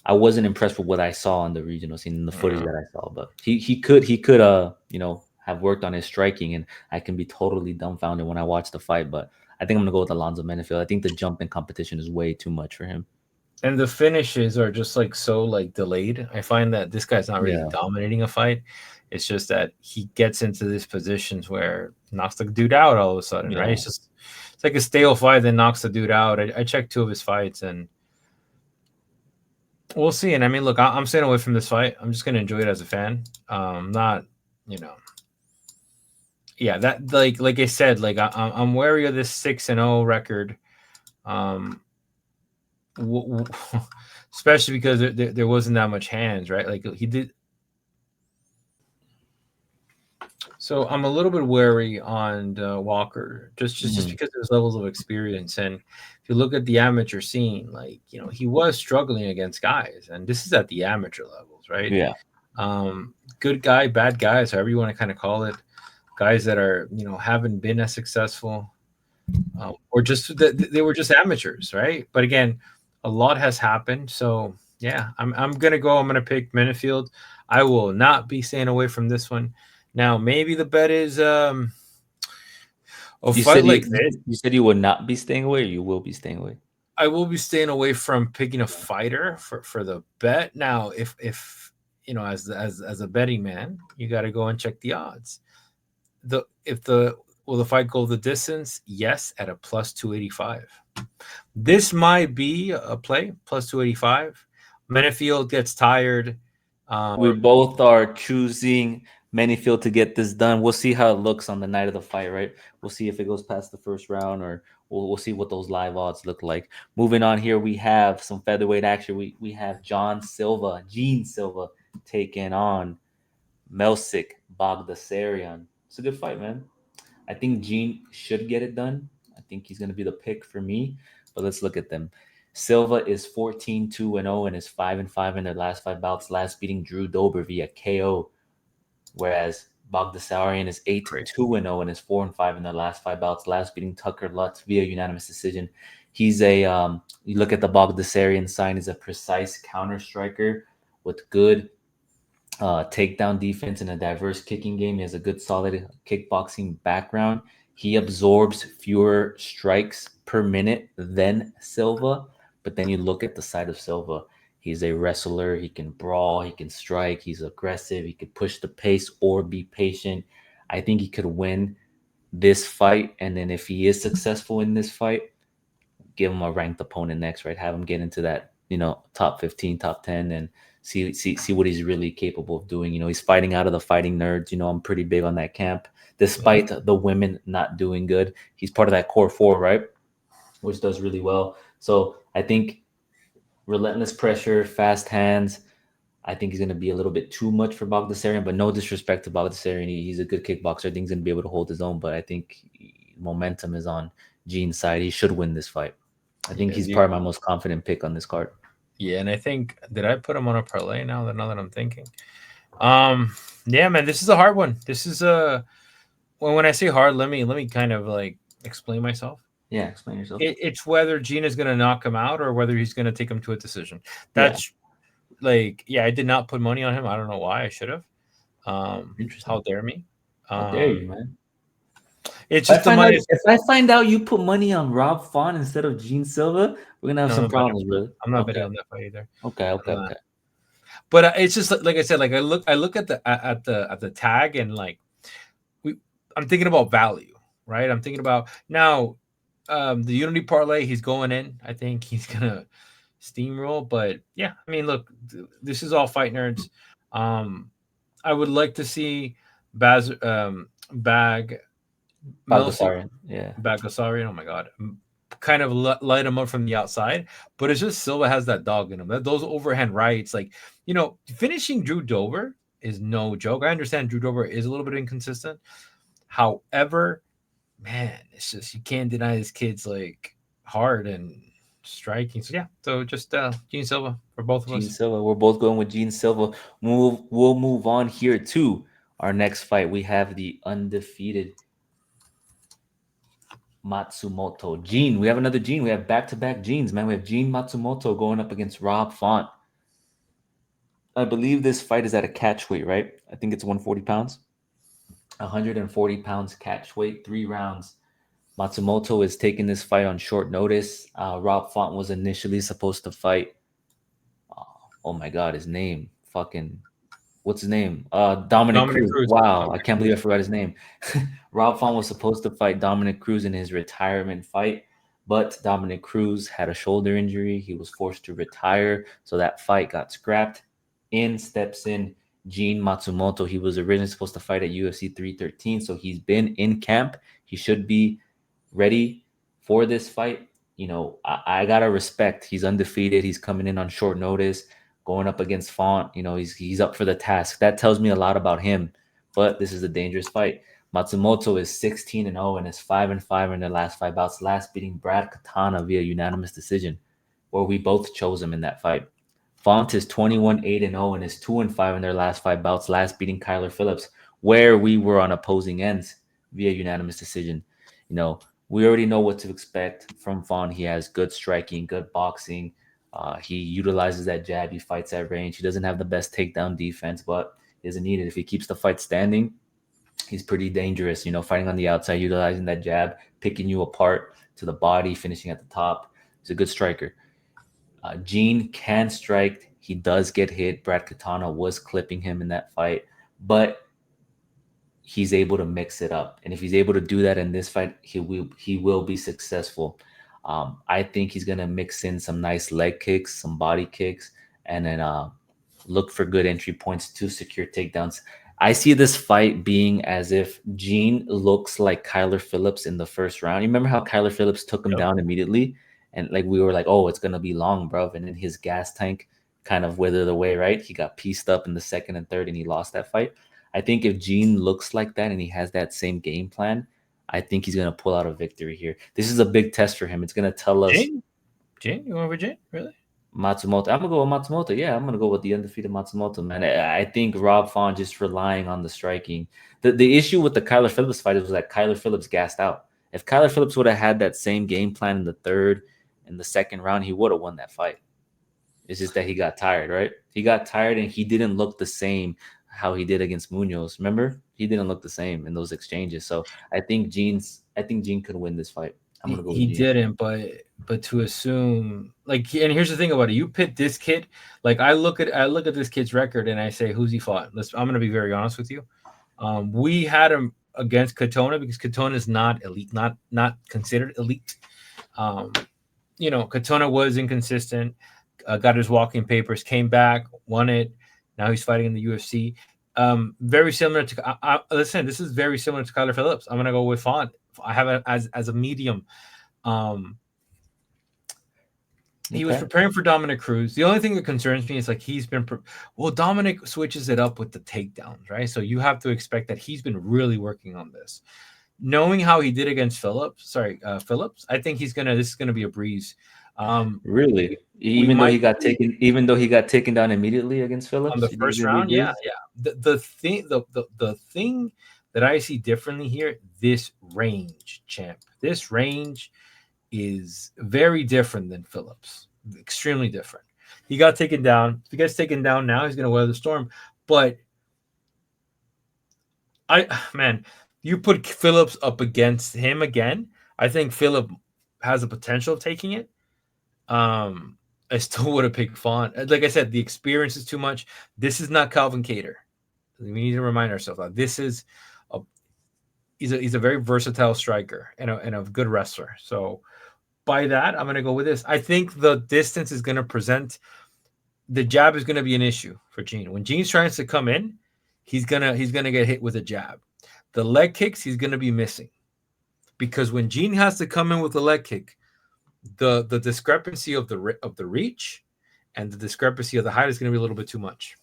I wasn't impressed with what I saw on the regional scene in the footage Uh, that I saw. But he could have worked on his striking, and I can be totally dumbfounded when I watch the fight. But I think I'm gonna go with Alonzo Menifield. I think the jump in competition is way too much for him. and the finishes are just like so like delayed. I find that this guy's not really Yeah, dominating a fight. It's just that he gets into these positions where knocks the dude out all of a sudden, right? yeah. It's like a stale fight, then knocks the dude out. I checked two of his fights, and we'll see. And I mean, look, I'm staying away from this fight. I'm just gonna enjoy it as a fan. Not, you know, yeah, that like I said, like I'm wary of this 6-0 record. Um, w- w- especially because there wasn't that much hands, right? Like he did. So I'm a little bit wary on Walker, just Mhm. because of his levels of experience. And if you look at the amateur scene, like he was struggling against guys, and this is at the amateur levels, right? Yeah. Good guy, bad guys, however you want to kind of call it, guys that are haven't been as successful, or just they were just amateurs, right? But again, a lot has happened. So yeah, I'm gonna go. I'm gonna pick Menifield. I will not be staying away from this one. Now, maybe the bet is a You fight said like you this. you said you would not be staying away, or you will be staying away. I will be staying away from picking a fighter for the bet. Now, if as a betting man, you got to go and check the odds. The if the Will the fight go the distance? Yes, at a plus 285. This might be a play plus 285. Menifield gets tired. We Or both are choosing Manyfield to get this done. We'll see how it looks on the night of the fight, right? We'll see if it goes past the first round, or we'll see what those live odds look like. Moving on here, we have some featherweight action. We have Gene Silva taking on Melsik Baghdasaryan. It's a good fight, man. I think Gene should get it done. I think he's going to be the pick for me. But let's look at them. Silva is 14-2-0 and is 5-5 in their last five bouts, last beating Drew Dober via KO. Whereas Baghdasaryan is 8-2-0 and is 4-5 in their last five bouts, last beating Tucker Lutz via unanimous decision. He's you look at the Baghdasaryan sign, he's a precise counter striker with good takedown defense and a diverse kicking game. He has a good, solid kickboxing background. He absorbs fewer strikes per minute than Silva. But then you look at the side of Silva. He's a wrestler. He can brawl. He can strike. He's aggressive. He could push the pace or be patient. I think he could win this fight. And then if he is successful in this fight, give him a ranked opponent next, right? Have him get into that, top 15, top 10, and see what he's really capable of doing. He's fighting out of the fighting nerds. I'm pretty big on that camp. Despite the women not doing good, he's part of that core four, right? Which does really well. So I think relentless pressure, fast hands. I think he's going to be a little bit too much for Baghdasaryan, but no disrespect to Baghdasaryan. He's a good kickboxer. I think he's going to be able to hold his own, but I think momentum is on Gene's side. He should win this fight. I think yeah, he's probably my most confident pick on this card. yeah, and I think did I put him on a parlay now that I'm thinking? Um, yeah, man, this is a hard one. This is a when I say hard, let me kind of like explain myself. Yeah, explain yourself. It's whether Gene is going to knock him out or whether he's going to take him to a decision. Yeah, That's like, yeah, I did not put money on him. I don't know why I should have. interesting. How dare me? How dare Um, you, man? it's just the money. If I find out you put money on Rob Font instead of Gene Silva, we're gonna have No, some problems, brother. I'm not betting Okay, on that fight either. okay, okay, I'm not. okay. But it's just like I said. Like I look at the tag and like we. I'm thinking about value, right? I'm thinking about now. The Unity parlay, he's going in. I think he's gonna steamroll. But yeah, I mean, look, this is all fight nerds. Um, I would like to see Bag Milsic Baghdasaryan, yeah. Baghdasaryan. Oh my god, kind of light him up from the outside. But it's just Silva has that dog in him. Those overhand rights, like finishing Drew Dober is no joke. I understand Drew Dober is a little bit inconsistent. However, man, it's just you can't deny this kid's like hard and striking. So yeah, so just Gene Silva for both of Gene us. Silva. We're both going with Gene Silva. We'll move on here too. Our next fight, we have the undefeated Matsumoto. Gene, we have another Gene. We have back-to-back Genes, man. We have Gene Matsumoto going up against Rob Font. I believe this fight is at a catch weight, right? I think it's 140 pounds. 140 pounds catch weight, 3 rounds. Matsumoto is taking this fight on short notice. Rob Font was initially supposed to fight. Oh my God, his name. Fucking what's his name? Dominic Dominic Cruz. Cruz. Wow, I Dominic can't believe I Cruz. forgot his name. Rob Font was supposed to fight Dominic Cruz in his retirement fight, but Dominic Cruz had a shoulder injury. He was forced to retire, so that fight got scrapped. In steps in Gene Matsumoto. He was originally supposed to fight at UFC 313, so he's been in camp. He should be ready for this fight. You know, I gotta respect. He's undefeated. He's coming in on short notice, going up against Font. You know, he's up for the task. That tells me a lot about him. But this is a dangerous fight. Matsumoto is 16-0 and is 5-5 in their last 5 bouts. Last beating Brad Katana via unanimous decision, where we both chose him in that fight. Font is 21-8-0 and is 2-5 in their last 5 bouts. Last beating Kyler Phillips, where we were on opposing ends via unanimous decision. You know, we already know what to expect from Font. He has good striking, good boxing. He utilizes that jab. He fights at range. He doesn't have the best takedown defense, but he doesn't need it. If he keeps the fight standing, he's pretty dangerous. You know, fighting on the outside, utilizing that jab, picking you apart to the body, finishing at the top. He's a good striker. Gene can strike. He does get hit. Brad Katana was clipping him in that fight, but he's able to mix it up. And if he's able to do that in this fight, he will be successful. I think he's gonna mix in some nice leg kicks, some body kicks, and then look for good entry points to secure takedowns. I see this fight being as if Gene looks like Kyler Phillips in the first round. You remember how Kyler Phillips took him Yep. down immediately, and like we were like, oh, it's gonna be long, bro. And then his gas tank kind of withered away, right? He got pieced up in the second and third, and he lost that fight. I think if Gene looks like that and he has that same game plan, I think he's gonna pull out a victory here. This is a big test for him. It's gonna tell us Jane? Jane? You went with Jane? Really? Matsumoto. I'm gonna go with Matsumoto. Yeah, I'm gonna go with the undefeated Matsumoto, man. I think Rob Font just relying on the striking. The issue with the Kyler Phillips fight was that Kyler Phillips gassed out. If Kyler Phillips would have had that same game plan in the third and the second round, he would have won that fight. It's just that he got tired, right? He got tired and he didn't look the same how he did against Munoz. Remember? He didn't look the same in those exchanges. So I think Gene could win this fight. I'm gonna go with He Gene. didn't, but to assume like, and here's the thing about it: you pit this kid. Like I look at this kid's record and I say, who's he fought? I'm gonna be very honest with you. We had him against Katona because Katona is not elite, not considered elite. Um, Katona was inconsistent. Got his walking papers, came back, won it. Now he's fighting in the UFC. Very similar to listen. This is very similar to Kyler Phillips. I'm gonna go with Font. I have it as a medium. Um, he was Okay. preparing for Dominic Cruz. The only thing that concerns me is like well, Dominic switches it up with the takedowns, right? So you have to expect that he's been really working on this. Knowing how he did against Phillips, I think this is gonna be a breeze. Really? We Even though might he got see taken down immediately against on Phillips, the you think he's first gonna be a round. Yeah, breeze? yeah. The thing that I see differently here, this range, champ. This range is very different than Phillips. Extremely different. He got taken down. If he gets taken down now, he's gonna weather the storm. But man, you put Phillips up against him again. I think Philip has the potential of taking it. I still would have picked Font. Like I said, the experience is too much. This is not Calvin Cater. We need to remind ourselves that this is a he's a very versatile striker and a good wrestler. So by that, I'm gonna go with this. I think the distance is gonna present the jab is gonna be an issue for Gene. When Gene's trying to come in, he's gonna get hit with a jab. The leg kicks he's gonna be missing because when Gene has to come in with a leg kick, the discrepancy of the reach and the discrepancy of the height is going to be a little bit too much.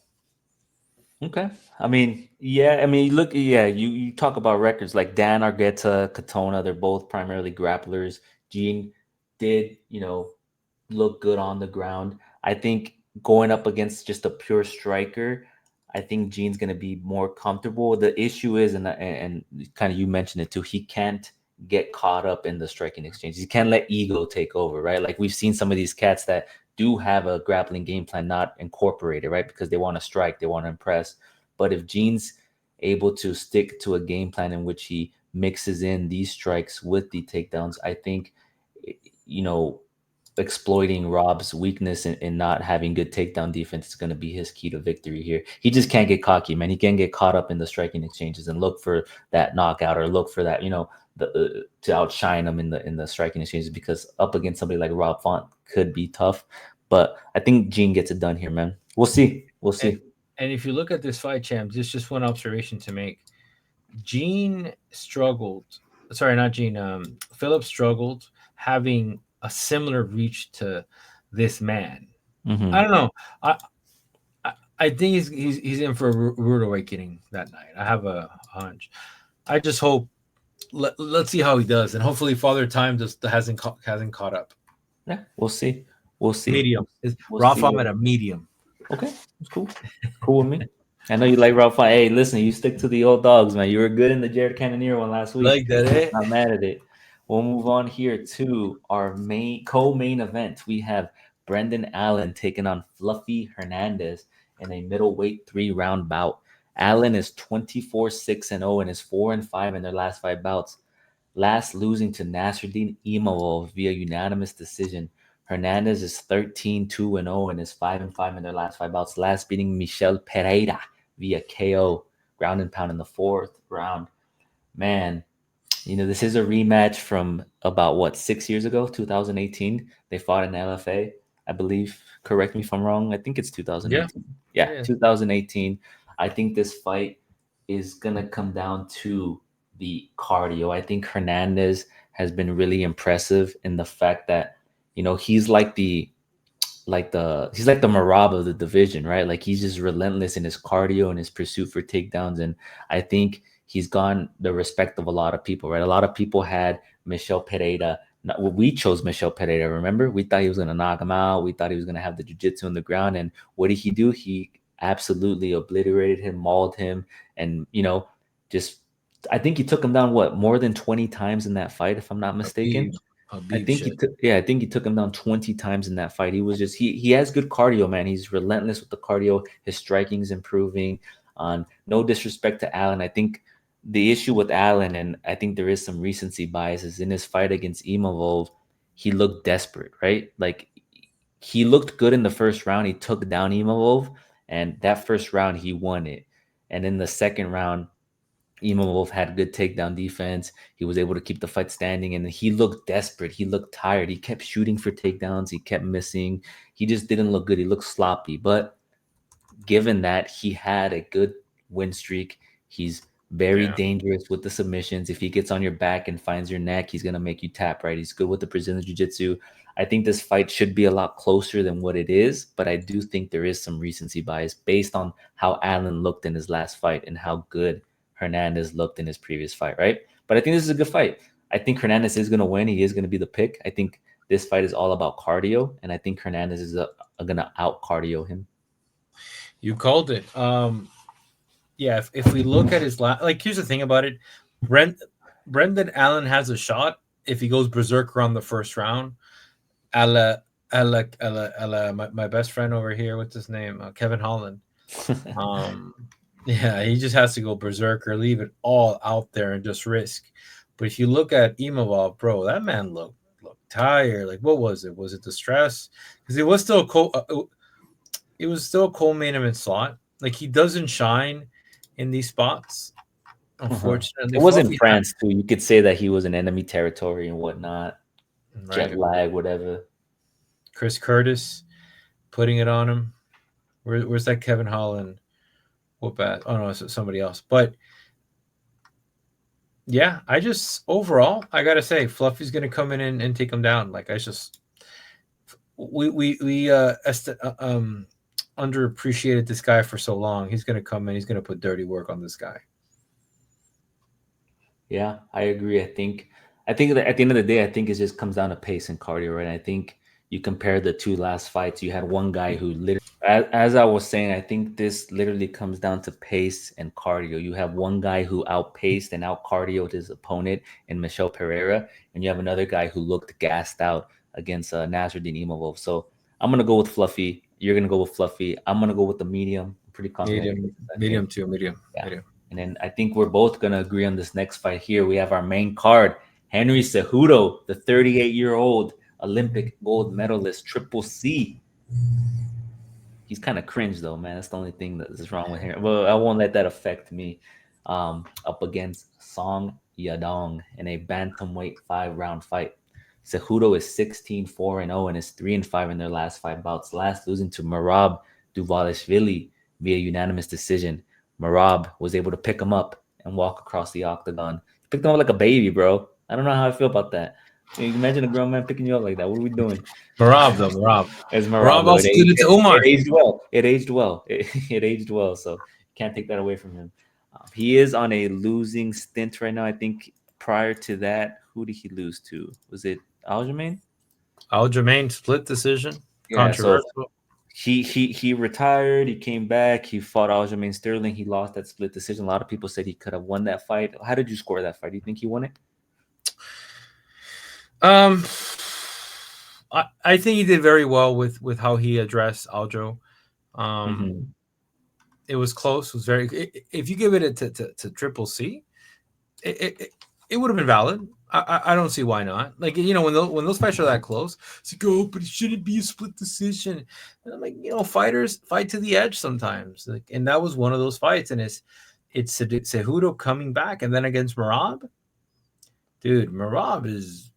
Okay. I mean, yeah. I mean, look, yeah. You talk about records like Dan Argueta, Katona. They're both primarily grapplers. Gene did, look good on the ground. I think going up against just a pure striker, I think Gene's gonna be more comfortable. The issue is, and kind of you mentioned it too, he can't get caught up in the striking exchange. He can't let ego take over, right? Like we've seen some of these cats that do have a grappling game plan not incorporated, right? Because they want to strike, they want to impress. But if Gene's able to stick to a game plan in which he mixes in these strikes with the takedowns, I think, you know, exploiting Rob's weakness in not having good takedown defense is going to be his key to victory here. He just can't get cocky, man. He can't get caught up in the striking exchanges and look for that knockout or look for that, to outshine him in the striking exchanges, because up against somebody like Rob Font could be tough. But I think Gene gets it done here, man. We'll see. We'll And see. and if you look at this fight, champ, just one observation to make. Gene struggled. Sorry, not Gene. Philip struggled having a similar reach to this man. I Mm-hmm. don't know. I think he's in for a rude awakening that night. I have a hunch. I just hope. Let's see how he does, and hopefully Father Time just hasn't caught up. Yeah, we'll see. We'll see. Medium. Is We'll see. Rafa at a medium? Okay, it's cool. Cool with me. I know you like Ralph. Hey, listen, you stick to the old dogs, man. You were good in the Jared Cannonier one last week. Like that, eh? Not mad at it. We'll move on here to our co-main event. We have Brendan Allen taking on Fluffy Hernandez in a middleweight 3-round bout. Allen is 24-6-0 and is 4-5 in their last 5 bouts, last losing to Nasruddin Imavov via unanimous decision. Hernandez is 13-2-0 and is 5-5 in their last 5 bouts, last beating Michel Pereira via KO, ground and pound in the 4th round. Man, this is a rematch from about 6 years ago, 2018. They fought in LFA, I believe. Correct me if I'm wrong. I think it's Yeah. 2018. Yeah, 2018. I think this fight is gonna come down to the cardio. I think Hernandez has been really impressive in the fact that he's he's like the Marab of the division, right? Like he's just relentless in his cardio and his pursuit for takedowns. And I think he's gone the respect of a lot of people, right? A lot of people had Michel Pereira. We chose Michel Pereira, remember? We thought he was going to knock him out. We thought he was going to have the jiu-jitsu on the ground. And what did he do? He absolutely obliterated him, mauled him, and, just I think he took him down, more than 20 times in that fight, if I'm not mistaken. Habib, Habib shit. I think he took him down 20 times in that fight. He was just he has good cardio, man. He's relentless with the cardio. His striking's improving. On no disrespect to Allen, I think the issue with Allen, and I think there is some recency bias, is in his fight against Imavov, he looked desperate, right? Like he looked good in the first round. He took down Imavov, and that first round he won it. And in the second round, Imavov had good takedown defense. He was able to keep the fight standing, and he looked desperate. He looked tired. He kept shooting for takedowns. He kept missing. He just didn't look good. He looked sloppy. But given that he had a good win streak, he's very Yeah. dangerous with the submissions. If he gets on your back and finds your neck, he's going to make you tap, right? He's good with the Brazilian Jiu-Jitsu. I think this fight should be a lot closer than what it is, but I do think there is some recency bias based on how Allen looked in his last fight and how good Hernandez looked in his previous fight, right? But I think this is a good fight. I think Hernandez is going to win. He is going to be the pick. I think this fight is all about cardio, and I think Hernandez is going to out cardio him. You called it. Yeah. If we look at his here's the thing about it. Brendan Allen has a shot if he goes berserker on the first round. My best friend over here, what's his name? Kevin Holland. Yeah, he just has to go berserker, leave it all out there, and just risk. But if you look at Imavov, bro, that man looked tired. Like, what was it? Was it the stress? Because it was still it was still a co-main event slot. Like he doesn't shine in these spots, unfortunately. It was in France too. You could say that he was in enemy territory and whatnot, Right. jet lag, whatever. Chris Curtis putting it on him. Where's that Kevin Holland? Whoop ass. Oh no, it's somebody else. But yeah, I just overall I gotta say Fluffy's gonna come in and take him down. Like I just we underappreciated this guy for so long. He's gonna come in. He's gonna put dirty work on this guy. Yeah, I agree. I think that at the end of the day, I think it just comes down to pace and cardio, right? I think you compare the two last fights, you had one guy who literally As I was saying, I think this literally comes down to pace and cardio. You have one guy who outpaced and out cardioed his opponent in Michel Pereira, and you have another guy who looked gassed out against Nasruddin Imavov. So I'm gonna go with Fluffy. You're gonna go with Fluffy. I'm gonna go with the medium. I'm pretty confident. Medium too, medium, Yeah. medium. And then I think we're both gonna agree on this next fight here. We have our main card: Henry Cejudo, the 38-year-old Olympic gold medalist, Triple C. He's kind of cringe though, man. That's the only thing that is wrong with him. Well, I won't let that affect me. Up against Song Yadong in a bantamweight 5-round fight. Cejudo is 16-4-0 and is 3-5 in their last 5 bouts, last losing to Merab Duvalishvili via unanimous decision. Merab was able to pick him up and walk across the octagon. He picked him up like a baby, bro. I don't know how I feel about that. Can you imagine a grown man picking you up like that? What are we doing? Marab though, Marab. As Marab Marab, though. also did it to Umar. It aged well. It aged well. It aged well. So can't take that away from him. He is on a losing stint right now. I think prior to that, who did he lose to? Was it Aljamain? Aljamain split decision. Yeah. So Controversial. he retired. He came back. He fought Aljamain Sterling. He lost that split decision. A lot of people said he could have won that fight. How did you score that fight? Do you think he won it? I think he did very well with how he addressed Aljo. It was close. It was very. If you give it to Triple C, it would have been valid. I don't see why not. Like, you know, when those fights are that close, it's like, oh, but it shouldn't be a split decision. And I'm like, you know, fighters fight to the edge sometimes. Like, and that was one of those fights. And it's Cejudo coming back, and then against Merab, dude, Merab is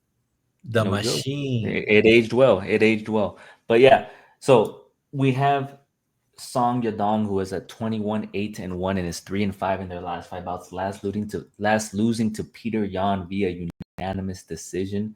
the machine. It aged well. It aged well. But yeah, so we have Song Yadong, who is at 21-8-1 and is 3-5 in their last 5 bouts, last losing to Peter Yan via unanimous decision.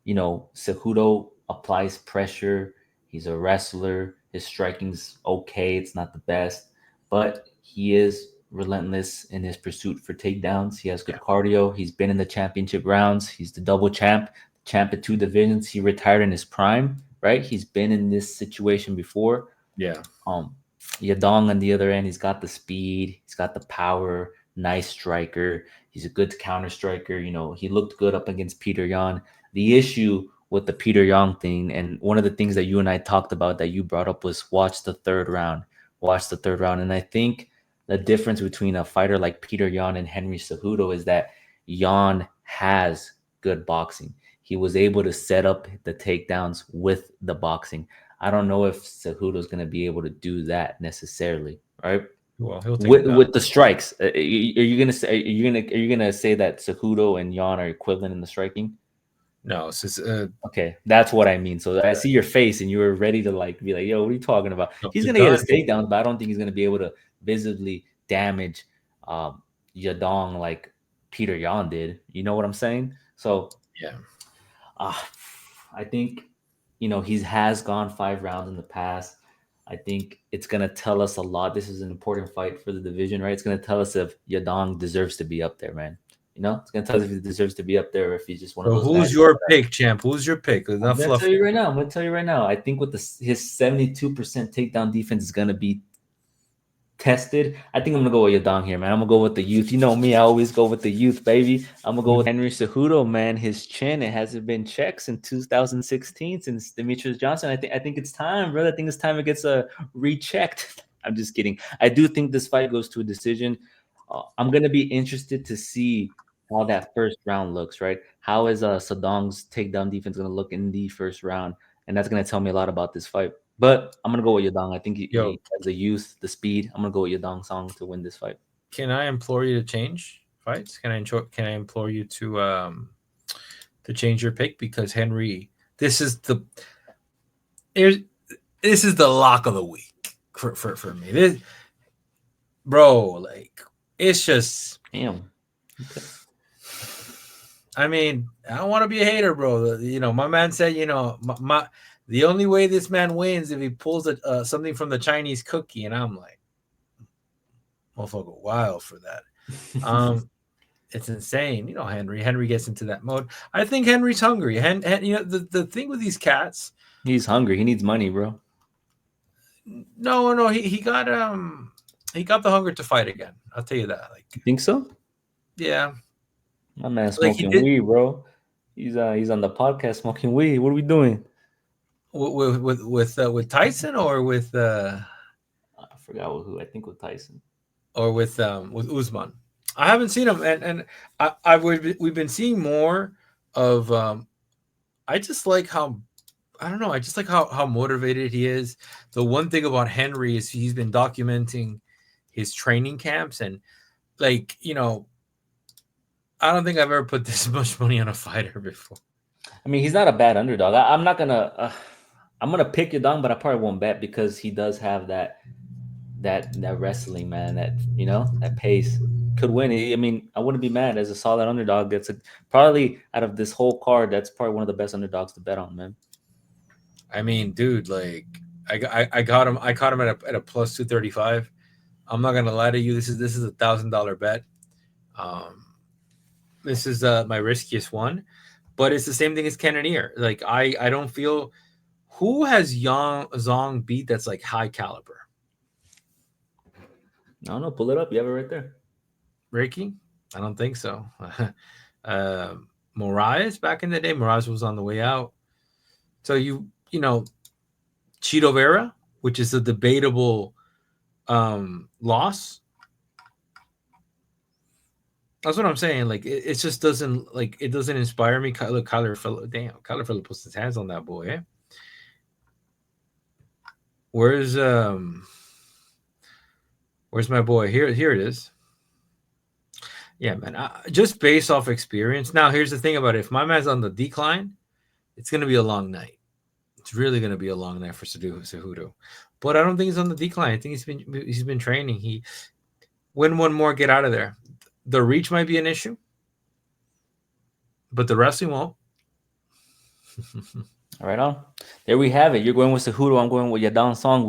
You know, Cejudo applies pressure. He's a wrestler. His striking's okay. It's not the best, but he is relentless in his pursuit for takedowns. He has good cardio. He's been in the championship rounds. He's the double champ at 2 divisions. He retired in his prime, right? He's been in this situation before. Yeah. Yadong on the other end, he's got the speed, he's got the power, nice striker. He's a good counter striker. You know, he looked good up against Peter Yan. The issue with the Peter Yan thing, and one of the things that you and I talked about that you brought up, was watch the third round. Watch the third round. And I think the difference between a fighter like Peter Yan and Henry Cejudo is that Yan has good boxing. He was able to set up the takedowns with the boxing. I don't know if Cejudo is going to be able to do that necessarily, right? Well, he'll take with the strikes. Are you gonna say that Cejudo and Yan are equivalent in the striking? No, it's just, okay, that's what I mean. So I see your face, and you were ready to like be like, "Yo, what are you talking about?" No, he's gonna get his takedowns, but I don't think he's gonna be able to visibly damage Yadong like Peter Yan did. You know what I'm saying? So yeah, I think, you know, he has gone 5 rounds in the past. I think it's going to tell us a lot. This is an important fight for the division, right? It's going to tell us if Yadong deserves to be up there, man. You know, it's going to tell us if he deserves to be up there or if he's just one of those. Who's your pick, champ? Who's your pick? I'm going to tell you right now. I'm going to tell you right now. I think with his 72% takedown defense is going to be tested. I think I'm going to go with Yadong here, man. I'm going to go with the youth. You know me, I always go with the youth, baby. I'm going to go with Henry Cejudo, man. His chin, it hasn't been checked since 2016, since Demetrius Johnson. I think it's time, brother. I think it's time it gets rechecked. I'm just kidding. I do think this fight goes to a decision. I'm going to be interested to see how that first round looks, right? How is Sadong's takedown defense going to look in the first round? And that's going to tell me a lot about this fight. But I'm going to go with Yadong. I think he has the youth, the speed. I'm going to go with Yadong Song to win this fight. Can I implore you to change fights? Can I implore you to change your pick? Because Henry, this is the lock of the week for me. This, bro, like, it's just, damn. Okay. I mean, I don't want to be a hater, bro. You know, my man said, you know, the only way this man wins if he pulls something from the Chinese cookie, and I'm like, motherfucker, wild for that. It's insane, you know. Henry gets into that mode. I think Henry's hungry. You know, the thing with these cats, he's hungry. He needs money, bro. No, he got the hunger to fight again. I'll tell you that. Like, You think so? yeah, My man like he smoking did weed, bro. He's on the podcast smoking weed. What are we doing? with Tyson I forgot who. I think with Tyson. with Usman. I haven't seen him, and we've been seeing more of. I just like how I don't know. I just like how motivated he is. The one thing about Henry is he's been documenting his training camps, and like I don't think I've ever put this much money on a fighter before. I mean, he's not a bad underdog. I'm not gonna. I'm gonna pick your dong, but I probably won't bet because he does have that wrestling, man. That pace could win. I mean, I wouldn't be mad as a solid underdog. Probably out of this whole card. That's probably one of the best underdogs to bet on, man. I mean, dude, like I got him. I caught him at a plus 235. I'm not gonna lie to you. This is $1,000 bet. Um, this is my riskiest one, but it's the same thing as Cannonier. Like I don't feel who has Yang Zong beat that's like high caliber. I don't know. Pull it up. You have it right there. Ricky, I don't think so. uh, Moraes back in the day, Moraes was on the way out. So Cheeto Vera, which is a debatable loss. That's what I'm saying. Like it just doesn't inspire me. Look, Kyler Phillip puts his hands on that boy. Eh? Where's where's my boy? Here it is. Yeah, man. Just based off experience. Now, here's the thing about it. If my man's on the decline, it's gonna be a long night. It's really gonna be a long night for Cejudo. But I don't think he's on the decline. I think he's been training. He win one more, get out of there. The reach might be an issue, but the wrestling won't. All right, on. There we have it. You're going with Cejudo. I'm going with Yadon Song.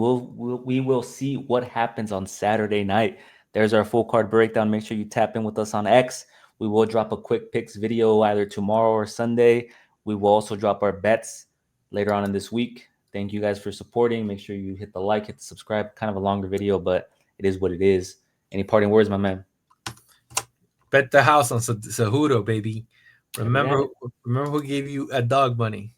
We will see what happens on Saturday night. There's our full card breakdown. Make sure you tap in with us on X. We will drop a quick picks video either tomorrow or Sunday. We will also drop our bets later on in this week. Thank you guys for supporting. Make sure you hit the like, hit the subscribe. Kind of a longer video, but it is what it is. Any parting words, my man? Bet the house on Cejudo, baby. Remember who gave you a dog money.